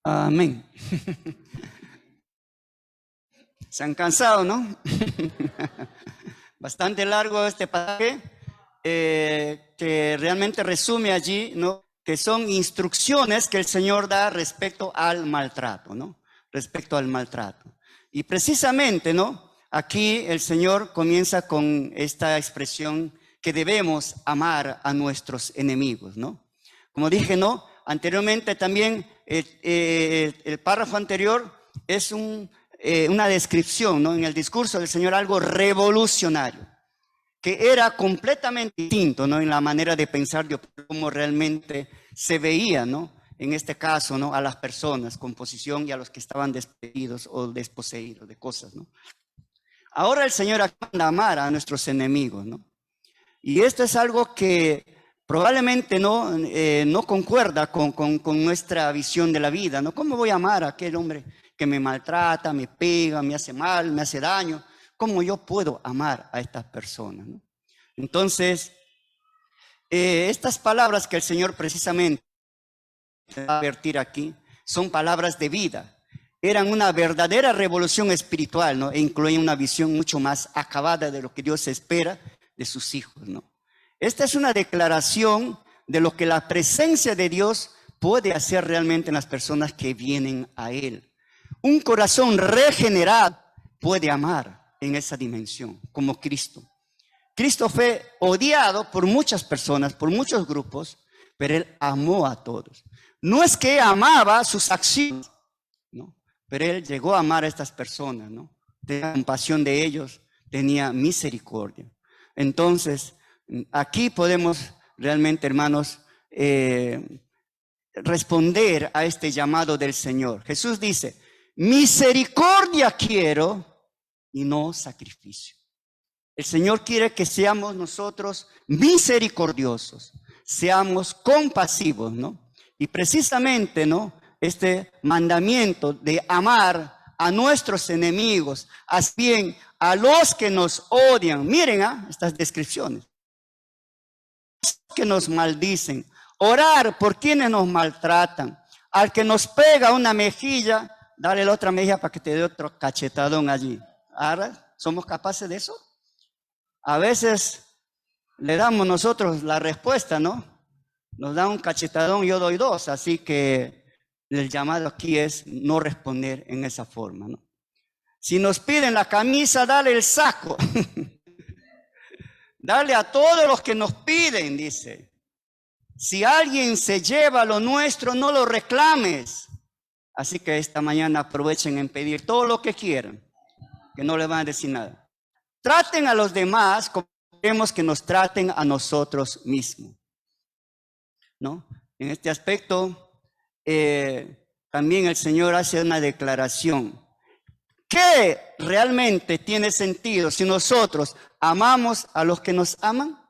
Speaker 1: Amén. Se han cansado, ¿no? Bastante largo este pasaje, que realmente resume allí, ¿no?, que son instrucciones que el Señor da respecto al maltrato, ¿no? Respecto al maltrato. Y precisamente, ¿no?, aquí el Señor comienza con esta expresión que debemos amar a nuestros enemigos, ¿no? Como dije, ¿no?, anteriormente también el párrafo anterior es una descripción, ¿no?, en el discurso del Señor, algo revolucionario, que era completamente distinto, ¿no?, en la manera de pensar de cómo realmente se veía, ¿no?, en este caso, ¿no?, a las personas con posición y a los que estaban despedidos o desposeídos de cosas, ¿no? Ahora el Señor manda a amar a nuestros enemigos, ¿no? Y esto es algo que probablemente no concuerda con nuestra visión de la vida, ¿no? ¿Cómo voy a amar a aquel hombre que me maltrata, me pega, me hace mal, me hace daño? ¿Cómo yo puedo amar a estas personas, ¿no? Entonces, estas palabras que el Señor precisamente va a advertir aquí son palabras de vida. Eran una verdadera revolución espiritual, ¿no? E incluyen una visión mucho más acabada de lo que Dios espera de sus hijos, ¿no? Esta es una declaración de lo que la presencia de Dios puede hacer realmente en las personas que vienen a Él. Un corazón regenerado puede amar en esa dimensión, como Cristo. Cristo fue odiado por muchas personas, por muchos grupos, pero Él amó a todos. No es que amaba sus acciones, ¿no?, pero Él llegó a amar a estas personas, ¿no? Tenía compasión de ellos, tenía misericordia. Entonces, aquí podemos realmente, hermanos, responder a este llamado del Señor. Jesús dice: misericordia quiero y no sacrificio. El Señor quiere que seamos nosotros misericordiosos, seamos compasivos, ¿no? Y precisamente, ¿no?, este mandamiento de amar a nuestros enemigos, así bien a los que nos odian. Miren estas descripciones. Que nos maldicen, orar por quienes nos maltratan, al que nos pega una mejilla, dale la otra mejilla para que te dé otro cachetadón allí. ¿Ahora somos capaces de eso? A veces le damos nosotros la respuesta, ¿no? Nos da un cachetadón, yo doy dos, así que el llamado aquí es no responder en esa forma, ¿no? Si nos piden la camisa, dale el saco. Dale a todos los que nos piden, dice. Si alguien se lleva lo nuestro, no lo reclames. Así que esta mañana aprovechen en pedir todo lo que quieran, que no le van a decir nada. Traten a los demás como queremos que nos traten a nosotros mismos, ¿no? En este aspecto, también el Señor hace una declaración. ¿Qué realmente tiene sentido si nosotros amamos a los que nos aman?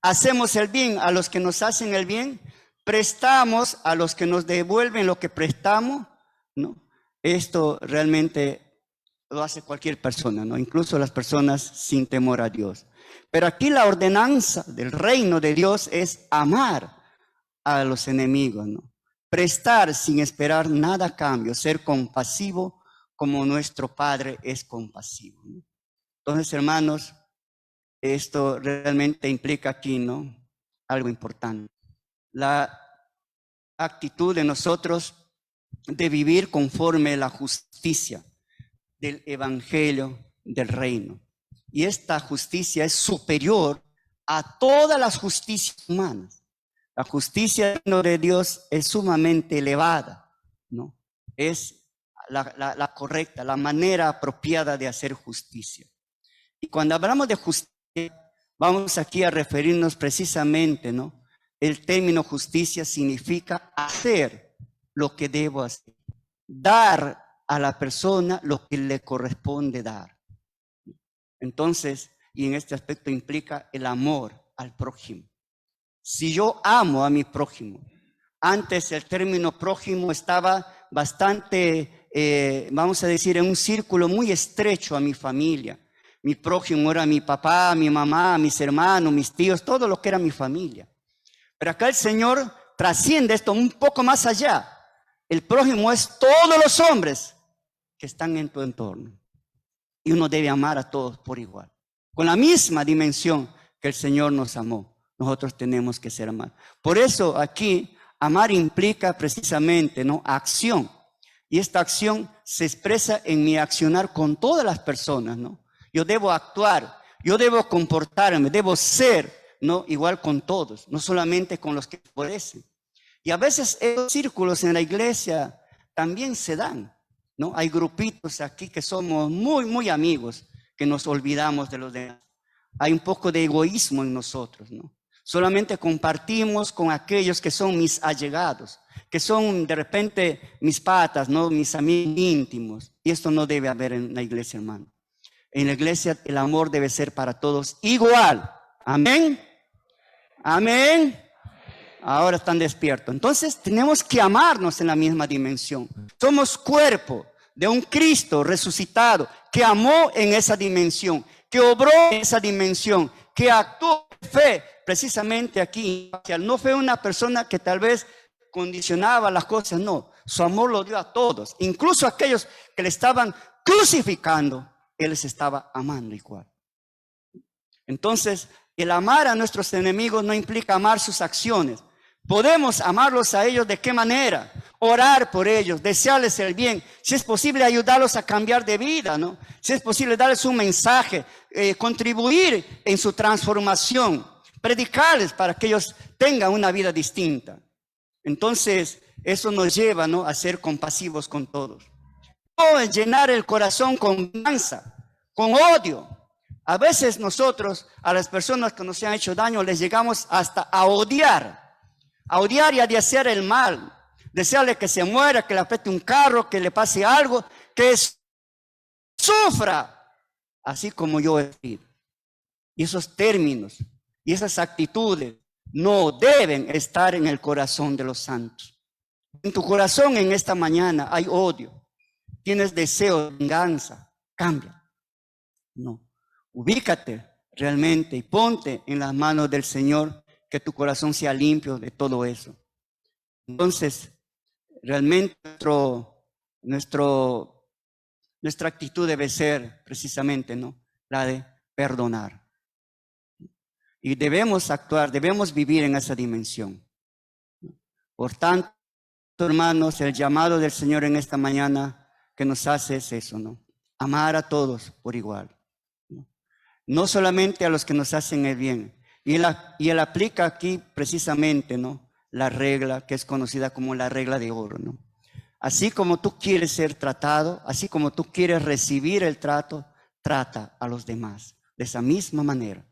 Speaker 1: ¿Hacemos el bien a los que nos hacen el bien? ¿Prestamos a los que nos devuelven lo que prestamos? ¿No? Esto realmente lo hace cualquier persona, ¿no? Incluso las personas sin temor a Dios. Pero aquí la ordenanza del reino de Dios es amar a los enemigos, ¿no? Prestar sin esperar nada a cambio, ser compasivo como nuestro Padre es compasivo, ¿no? Entonces, hermanos, esto realmente implica aquí, ¿no?, algo importante. La actitud de nosotros de vivir conforme a la justicia del evangelio del reino. Y esta justicia es superior a todas las justicias humanas. La justicia de Dios es sumamente elevada, ¿no? Es la correcta, la manera apropiada de hacer justicia. Y cuando hablamos de justicia, vamos aquí a referirnos precisamente, ¿no? El término justicia significa hacer lo que debo hacer, dar a la persona lo que le corresponde dar. Entonces, y en este aspecto implica el amor al prójimo. Si yo amo a mi prójimo, antes el término prójimo estaba bastante, vamos a decir, en un círculo muy estrecho a mi familia. Mi prójimo era mi papá, mi mamá, mis hermanos, mis tíos, todo lo que era mi familia. Pero acá el Señor trasciende esto un poco más allá. El prójimo es todos los hombres que están en tu entorno. Y uno debe amar a todos por igual. Con la misma dimensión que el Señor nos amó, nosotros tenemos que ser amados. Por eso aquí, amar implica precisamente, ¿no?, acción. Y esta acción se expresa en mi accionar con todas las personas, ¿no? Yo debo actuar, yo debo comportarme, debo ser, ¿no?, igual con todos, no solamente con los que favorecen. Y a veces esos círculos en la iglesia también se dan, ¿no? Hay grupitos aquí que somos muy amigos, que nos olvidamos de los demás. Hay un poco de egoísmo en nosotros, ¿no? Solamente compartimos con aquellos que son mis allegados, que son de repente mis patas, ¿no?, mis amigos íntimos. Y esto no debe haber en la iglesia, hermano. En la iglesia el amor debe ser para todos igual. Amén. Amén. Ahora están despiertos. Entonces tenemos que amarnos en la misma dimensión. Somos cuerpo de un Cristo resucitado que amó en esa dimensión, que obró en esa dimensión, que actuó en fe precisamente aquí. No fue una persona que tal vez condicionaba las cosas, no. Su amor lo dio a todos, incluso a aquellos que le estaban crucificando. Él les estaba amando igual. Entonces, el amar a nuestros enemigos no implica amar sus acciones. Podemos amarlos a ellos de qué manera, orar por ellos, desearles el bien, si es posible ayudarlos a cambiar de vida, ¿no? Si es posible darles un mensaje, contribuir en su transformación, predicarles para que ellos tengan una vida distinta. Entonces, eso nos lleva, ¿no?, a ser compasivos con todos. No es llenar el corazón con venganza, con odio. A veces nosotros, a las personas que nos han hecho daño, les llegamos hasta a odiar y a desear el mal, desearle que se muera, que le apriete un carro, que le pase algo, que sufra, así como yo he sido. Y esos términos y esas actitudes no deben estar en el corazón de los santos. En tu corazón en esta mañana hay odio, tienes deseo de venganza, cambia. No, ubícate realmente y ponte en las manos del Señor, que tu corazón sea limpio de todo eso. Entonces, realmente nuestra actitud debe ser precisamente, ¿no?, la de perdonar. Y debemos actuar, debemos vivir en esa dimensión. Por tanto, hermanos, el llamado del Señor en esta mañana que nos hace es eso, ¿no? Amar a todos por igual. No solamente a los que nos hacen el bien. Y él aplica aquí precisamente, ¿no?, la regla que es conocida como la regla de oro, ¿no? Así como tú quieres ser tratado, así como tú quieres recibir el trato, trata a los demás de esa misma manera,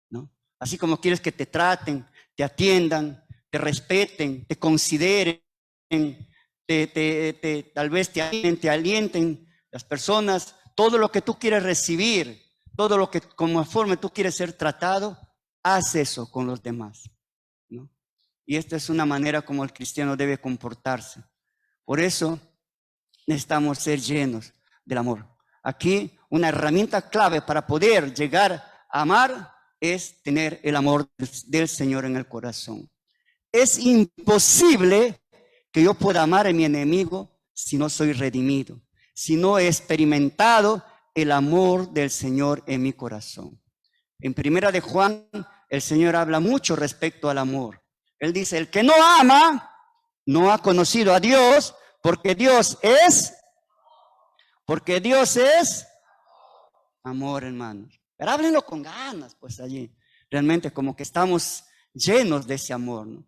Speaker 1: ¿no? Así como quieres que te traten, te atiendan, te respeten, te consideren, tal vez te alienten las personas, todo lo que tú quieres recibir, todo lo que conforme tú quieres ser tratado, haz eso con los demás, ¿no? Y esta es una manera como el cristiano debe comportarse. Por eso necesitamos ser llenos del amor. Aquí una herramienta clave para poder llegar a amar es tener el amor del Señor en el corazón. Es imposible que yo pueda amar a mi enemigo si no soy redimido, si no he experimentado el amor del Señor en mi corazón. En Primera de Juan, el Señor habla mucho respecto al amor. Él dice, el que no ama, no ha conocido a Dios, porque Dios es amor, hermanos. Pero háblenlo con ganas, pues allí. Realmente como que estamos llenos de ese amor, ¿no?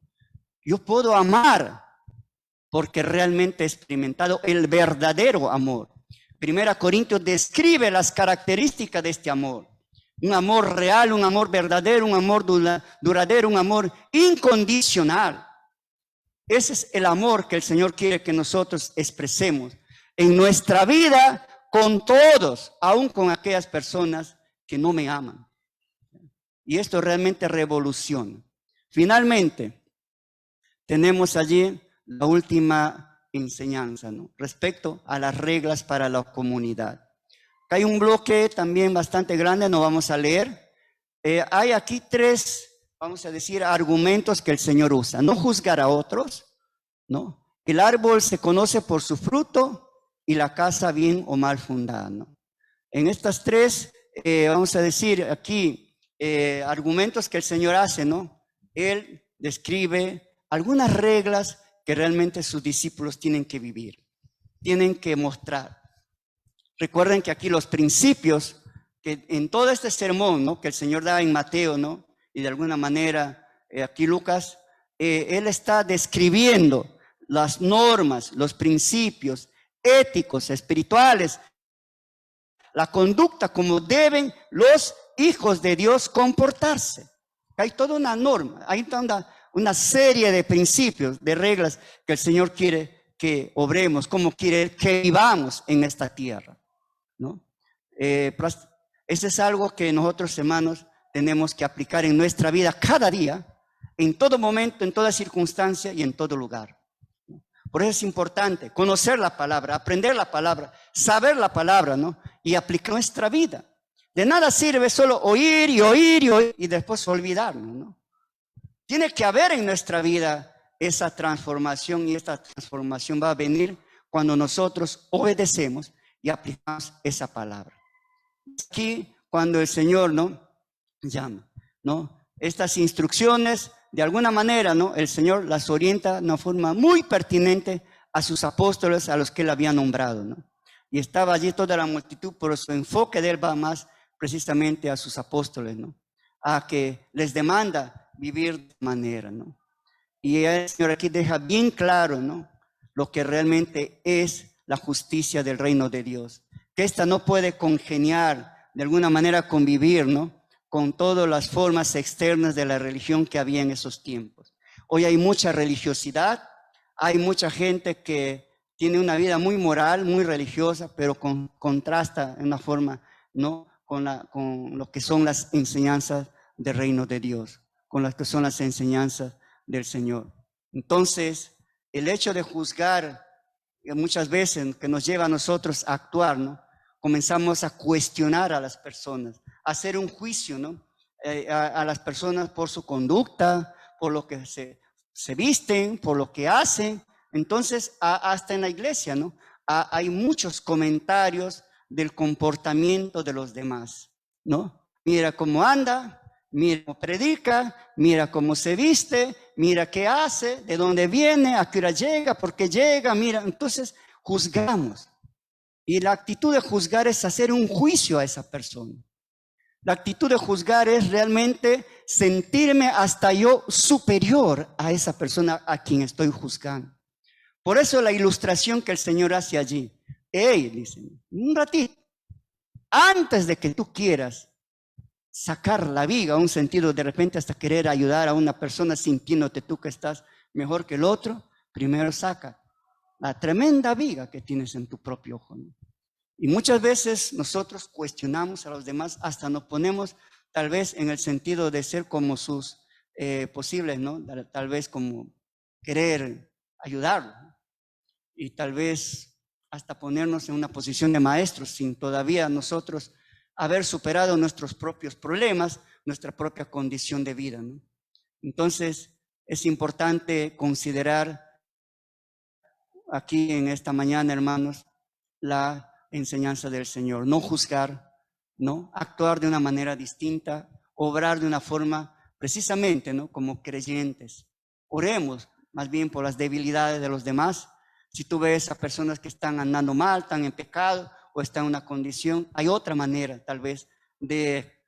Speaker 1: Yo puedo amar porque realmente he experimentado el verdadero amor. Primera Corintios describe las características de este amor. Un amor real, un amor verdadero, un amor duradero, un amor incondicional. Ese es el amor que el Señor quiere que nosotros expresemos en nuestra vida con todos, aun con aquellas personas que no me aman. Y esto realmente revoluciona. Finalmente, tenemos allí la última enseñanza, ¿no?, respecto a las reglas para la comunidad. Hay un bloque también bastante grande, no vamos a leer. Hay aquí 3, vamos a decir, argumentos que el Señor usa. No juzgar a otros, ¿no? El árbol se conoce por su fruto y la casa bien o mal fundada, ¿no? En estas tres, vamos a decir aquí, argumentos que el Señor hace, ¿no? Él describe algunas reglas que realmente sus discípulos tienen que vivir, tienen que mostrar. Recuerden que aquí los principios, que en todo este sermón, ¿no?, que el Señor da en Mateo, ¿no?, y de alguna manera aquí Lucas, Él está describiendo las normas, los principios éticos, espirituales, la conducta como deben los hijos de Dios comportarse. Hay toda una norma, hay toda una serie de principios, de reglas que el Señor quiere que obremos, como quiere que vivamos en esta tierra, ¿no? Eso es algo que nosotros, hermanos, tenemos que aplicar en nuestra vida cada día, en todo momento, en toda circunstancia y en todo lugar. Por eso es importante conocer la palabra, aprender la palabra, saber la palabra, ¿no?, y aplicar nuestra vida. De nada sirve solo oír y oír y oír y después olvidarnos, ¿no? Tiene que haber en nuestra vida esa transformación, y esta transformación va a venir cuando nosotros obedecemos y aplicamos esa palabra. Aquí, cuando el Señor, ¿no?, llama, ¿no?, estas instrucciones, de alguna manera, ¿no?, el Señor las orienta de una forma muy pertinente a sus apóstoles, a los que Él había nombrado, ¿no? Y estaba allí toda la multitud, pero su enfoque de Él va más precisamente a sus apóstoles, ¿no?, a que les demanda vivir de manera, ¿no? Y el Señor aquí deja bien claro, ¿no?, lo que realmente es la justicia del reino de Dios, que esta no puede congeniar, de alguna manera convivir, ¿no?, con todas las formas externas de la religión que había en esos tiempos. Hoy hay mucha religiosidad, hay mucha gente que tiene una vida muy moral, muy religiosa, pero contrasta en una forma, ¿no?, con lo que son las enseñanzas del reino de Dios, con las que son las enseñanzas del Señor. Entonces, el hecho de juzgar muchas veces que nos lleva a nosotros a actuar, ¿no?, comenzamos a cuestionar a las personas, a hacer un juicio, ¿no?, a las personas por su conducta, por lo que se visten, por lo que hacen. Entonces, hasta en la iglesia, ¿no?, hay muchos comentarios del comportamiento de los demás, ¿no? Mira cómo anda, mira cómo predica, mira cómo se viste, mira qué hace, de dónde viene, a qué hora llega, por qué llega, mira. Entonces, juzgamos. Y la actitud de juzgar es hacer un juicio a esa persona. La actitud de juzgar es realmente sentirme hasta yo superior a esa persona a quien estoy juzgando. Por eso la ilustración que el Señor hace allí. Hey, dicen, un ratito, antes de que tú quieras sacar la viga, un sentido de repente hasta querer ayudar a una persona sintiéndote tú que estás mejor que el otro, primero saca la tremenda viga que tienes en tu propio ojo, ¿no? Y muchas veces nosotros cuestionamos a los demás, hasta nos ponemos tal vez en el sentido de ser como sus posibles, ¿no?, tal vez como querer ayudarlos, ¿no?, y tal vez hasta ponernos en una posición de maestros sin todavía nosotros haber superado nuestros propios problemas, nuestra propia condición de vida, ¿no? Entonces, es importante considerar aquí en esta mañana, hermanos, la enseñanza del Señor. No juzgar, ¿no?, actuar de una manera distinta, obrar de una forma precisamente, ¿no?, como creyentes. Oremos más bien por las debilidades de los demás. Si tú ves a personas que están andando mal, están en pecado o están en una condición, hay otra manera tal vez de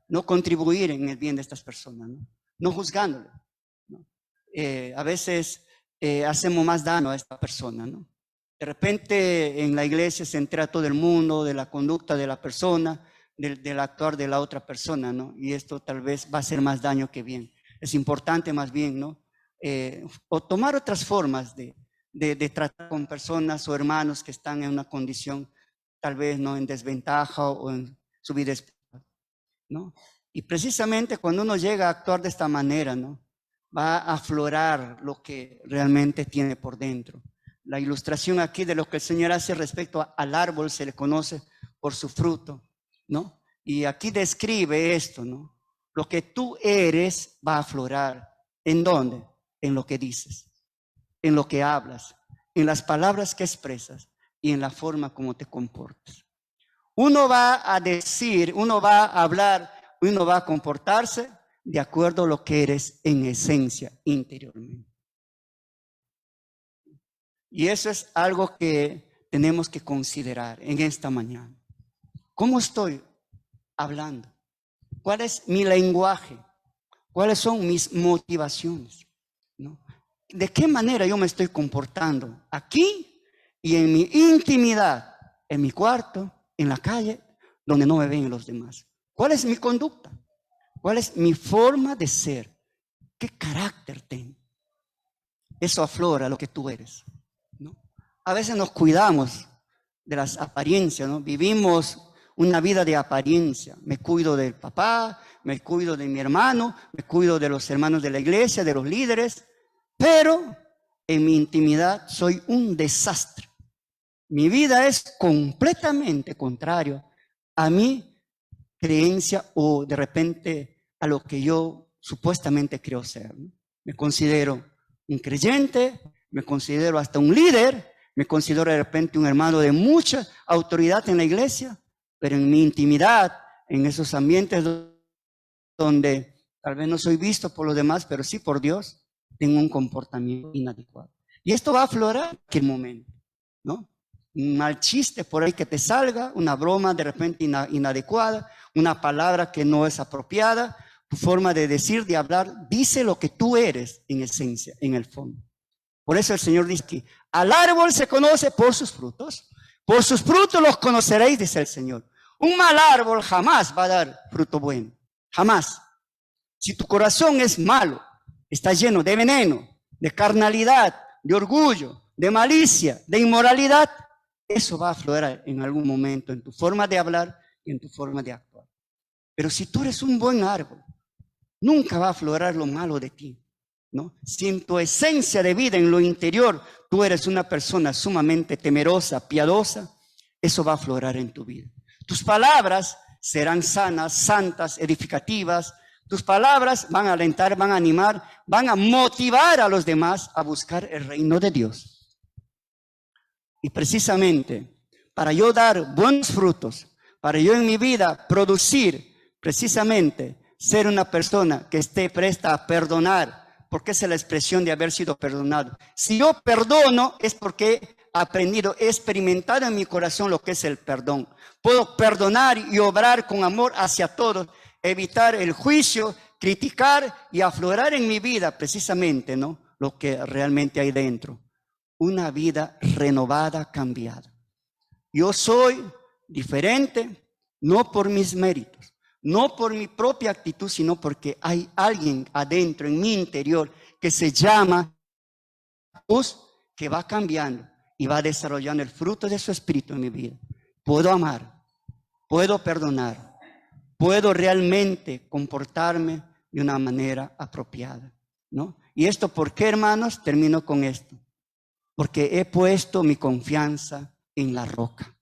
Speaker 1: no contribuir en el bien de estas personas, ¿no?, no juzgándole, ¿no? A veces hacemos más daño a esta persona, ¿no? De repente en la iglesia se entera todo el mundo de la conducta de la persona, del actuar de la otra persona, ¿no? Y esto tal vez va a hacer más daño que bien. Es importante más bien, ¿no?, o tomar otras formas de tratar con personas o hermanos que están en una condición tal vez, ¿no?, en desventaja o en su vida espiritual, ¿no? Y precisamente cuando uno llega a actuar de esta manera, ¿no?, va a aflorar lo que realmente tiene por dentro. La ilustración aquí de lo que el Señor hace respecto al árbol se le conoce por su fruto, ¿no? Y aquí describe esto, ¿no? Lo que tú eres va a aflorar. ¿En dónde? En lo que dices. en lo que hablas, en las palabras que expresas y en la forma como te comportas. Uno va a decir, uno va a hablar, uno va a comportarse de acuerdo a lo que eres en esencia interiormente. Y eso es algo que tenemos que considerar en esta mañana. ¿Cómo estoy hablando? ¿Cuál es mi lenguaje? ¿Cuáles son mis motivaciones? ¿No? ¿De qué manera yo me estoy comportando aquí y en mi intimidad, en mi cuarto, en la calle, donde no me ven los demás? ¿Cuál es mi conducta? ¿Cuál es mi forma de ser? ¿Qué carácter tengo? Eso aflora lo que tú eres, ¿no? A veces nos cuidamos de las apariencias, ¿no? Vivimos una vida de apariencia. Me cuido del papá, me cuido de mi hermano, me cuido de los hermanos de la iglesia, de los líderes, pero en mi intimidad soy un desastre. Mi vida es completamente contrario a mi creencia o de repente a lo que yo supuestamente creo ser, ¿no? Me considero un creyente, me considero hasta un líder, me considero de repente un hermano de mucha autoridad en la iglesia, pero en mi intimidad, en esos ambientes donde tal vez no soy visto por los demás, pero sí por Dios, tengo un comportamiento inadecuado. Y esto va a aflorar en aquel momento, ¿no? Un mal chiste por ahí que te salga, una broma de repente inadecuada, una palabra que no es apropiada, tu forma de decir, de hablar, dice lo que tú eres en esencia, en el fondo. Por eso el Señor dice que al árbol se conoce por sus frutos los conoceréis, dice el Señor. Un mal árbol jamás va a dar fruto bueno, jamás. Si tu corazón es malo, está lleno de veneno, de carnalidad, de orgullo, de malicia, de inmoralidad, eso va a aflorar en algún momento en tu forma de hablar y en tu forma de actuar. Pero si tú eres un buen árbol, nunca va a aflorar lo malo de ti, ¿no? Si en tu esencia de vida, en lo interior, tú eres una persona sumamente temerosa, piadosa, eso va a aflorar en tu vida. Tus palabras serán sanas, santas, edificativas. Tus palabras van a alentar, van a animar, van a motivar a los demás a buscar el reino de Dios. Y precisamente, para yo dar buenos frutos, para yo en mi vida producir, precisamente, ser una persona que esté presta a perdonar, porque esa es la expresión de haber sido perdonado. Si yo perdono es porque he aprendido, he experimentado en mi corazón lo que es el perdón. Puedo perdonar y obrar con amor hacia todos, evitar el juicio, criticar y aflorar en mi vida precisamente, ¿no?, lo que realmente hay dentro. Una vida renovada, cambiada. Yo soy diferente, no por mis méritos, no por mi propia actitud, sino porque hay alguien adentro, en mi interior, que se llama Jesús, que va cambiando y va desarrollando el fruto de su espíritu en mi vida. Puedo amar, puedo perdonar, puedo realmente comportarme de una manera apropiada, ¿no? ¿Y esto por qué, hermanos? Termino con esto. Porque he puesto mi confianza en la roca,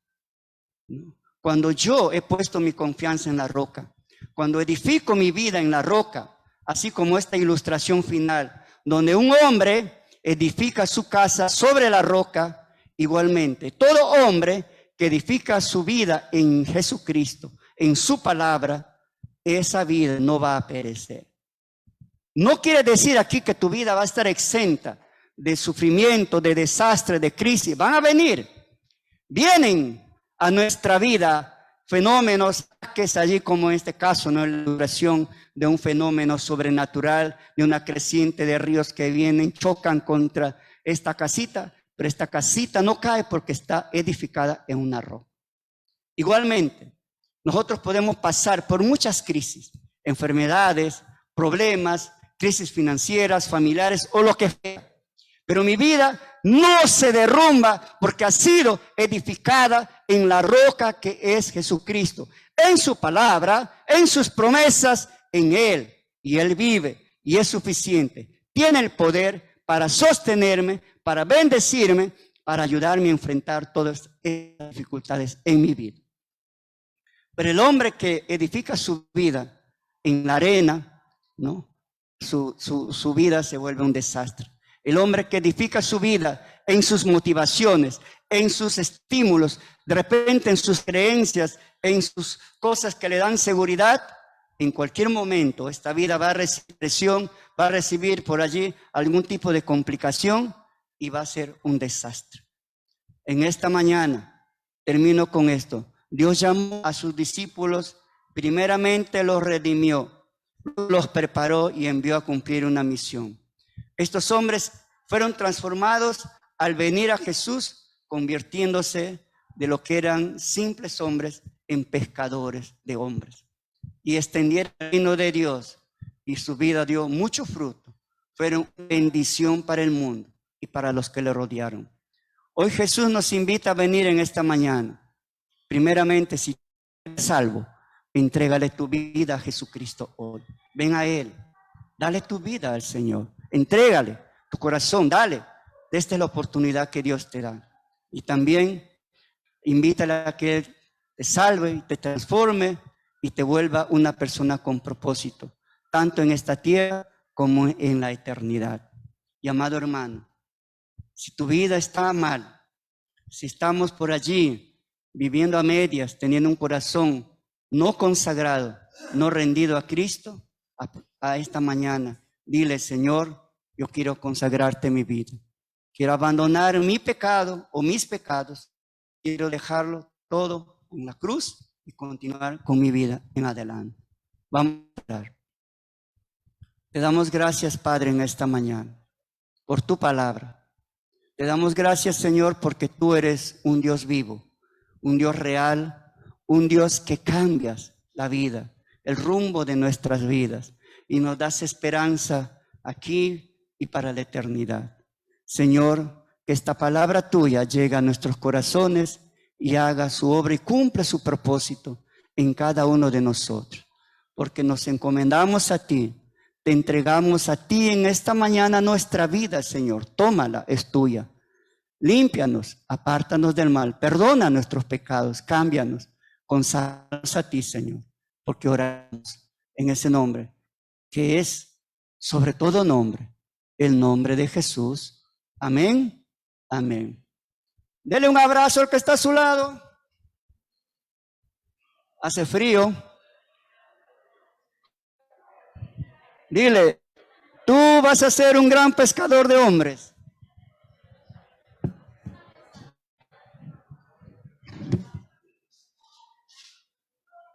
Speaker 1: ¿no? Cuando yo he puesto mi confianza en la roca, cuando edifico mi vida en la roca, así como esta ilustración final, donde un hombre edifica su casa sobre la roca, igualmente, todo hombre que edifica su vida en Jesucristo, en su palabra, esa vida no va a perecer. No quiere decir aquí que tu vida va a estar exenta de sufrimiento, de desastre, de crisis. Van a venir, vienen a nuestra vida fenómenos que es allí, como en este caso, ¿no?, la duración de un fenómeno sobrenatural, de una creciente de ríos que vienen, chocan contra esta casita, pero esta casita no cae porque está edificada en una roca. Igualmente, nosotros podemos pasar por muchas crisis, enfermedades, problemas, crisis financieras, familiares o lo que sea. Pero mi vida no se derrumba porque ha sido edificada en la roca que es Jesucristo, en su palabra, en sus promesas, en Él. Y Él vive y es suficiente. Tiene el poder para sostenerme, para bendecirme, para ayudarme a enfrentar todas estas dificultades en mi vida. Pero el hombre que edifica su vida en la arena, ¿no?, su vida se vuelve un desastre. el hombre que edifica su vida en sus motivaciones, en sus estímulos, de repente en sus creencias, en sus cosas que le dan seguridad, en cualquier momento esta vida va a recibir presión, va a recibir por allí algún tipo de complicación y va a ser un desastre. En esta mañana, termino con esto, Dios llamó a sus discípulos, primeramente los redimió, los preparó y envió a cumplir una misión. Estos hombres fueron transformados al venir a Jesús, convirtiéndose de lo que eran simples hombres en pescadores de hombres. Y extendieron el reino de Dios y su vida dio mucho fruto. Fueron bendición para el mundo y para los que le rodearon. Hoy Jesús nos invita a venir en esta mañana. Primeramente, si eres salvo, entrégale tu vida a Jesucristo hoy. Ven a Él, dale tu vida al Señor. Entrégale tu corazón, dale. Esta es la oportunidad que Dios te da. Y también invítale a que Él te salve y te transforme y te vuelva una persona con propósito, tanto en esta tierra como en la eternidad. Y amado hermano, si tu vida está mal, si estamos por allí viviendo a medias, teniendo un corazón no consagrado, no rendido a Cristo, a esta mañana, dile: Señor, yo quiero consagrarte mi vida. Quiero abandonar mi pecado o mis pecados. Quiero dejarlo todo en la cruz y continuar con mi vida en adelante. Vamos a orar. Te damos gracias, Padre, en esta mañana por tu palabra. Te damos gracias, Señor, porque tú eres un Dios vivo, un Dios real, un Dios que cambias la vida, el rumbo de nuestras vidas y nos das esperanza aquí y para la eternidad. Señor, que esta palabra tuya llegue a nuestros corazones y haga su obra y cumpla su propósito en cada uno de nosotros, porque nos encomendamos a ti. Te entregamos a ti en esta mañana nuestra vida, Señor. Tómala, es tuya. Límpianos, apártanos del mal, perdona nuestros pecados, cámbianos, conságranos a ti, Señor, porque oramos en ese nombre, que es sobre todo nombre, el nombre de Jesús. Amén, amén. Dele un abrazo al que está a su lado. Hace frío. Dile: tú vas a ser un gran pescador de hombres.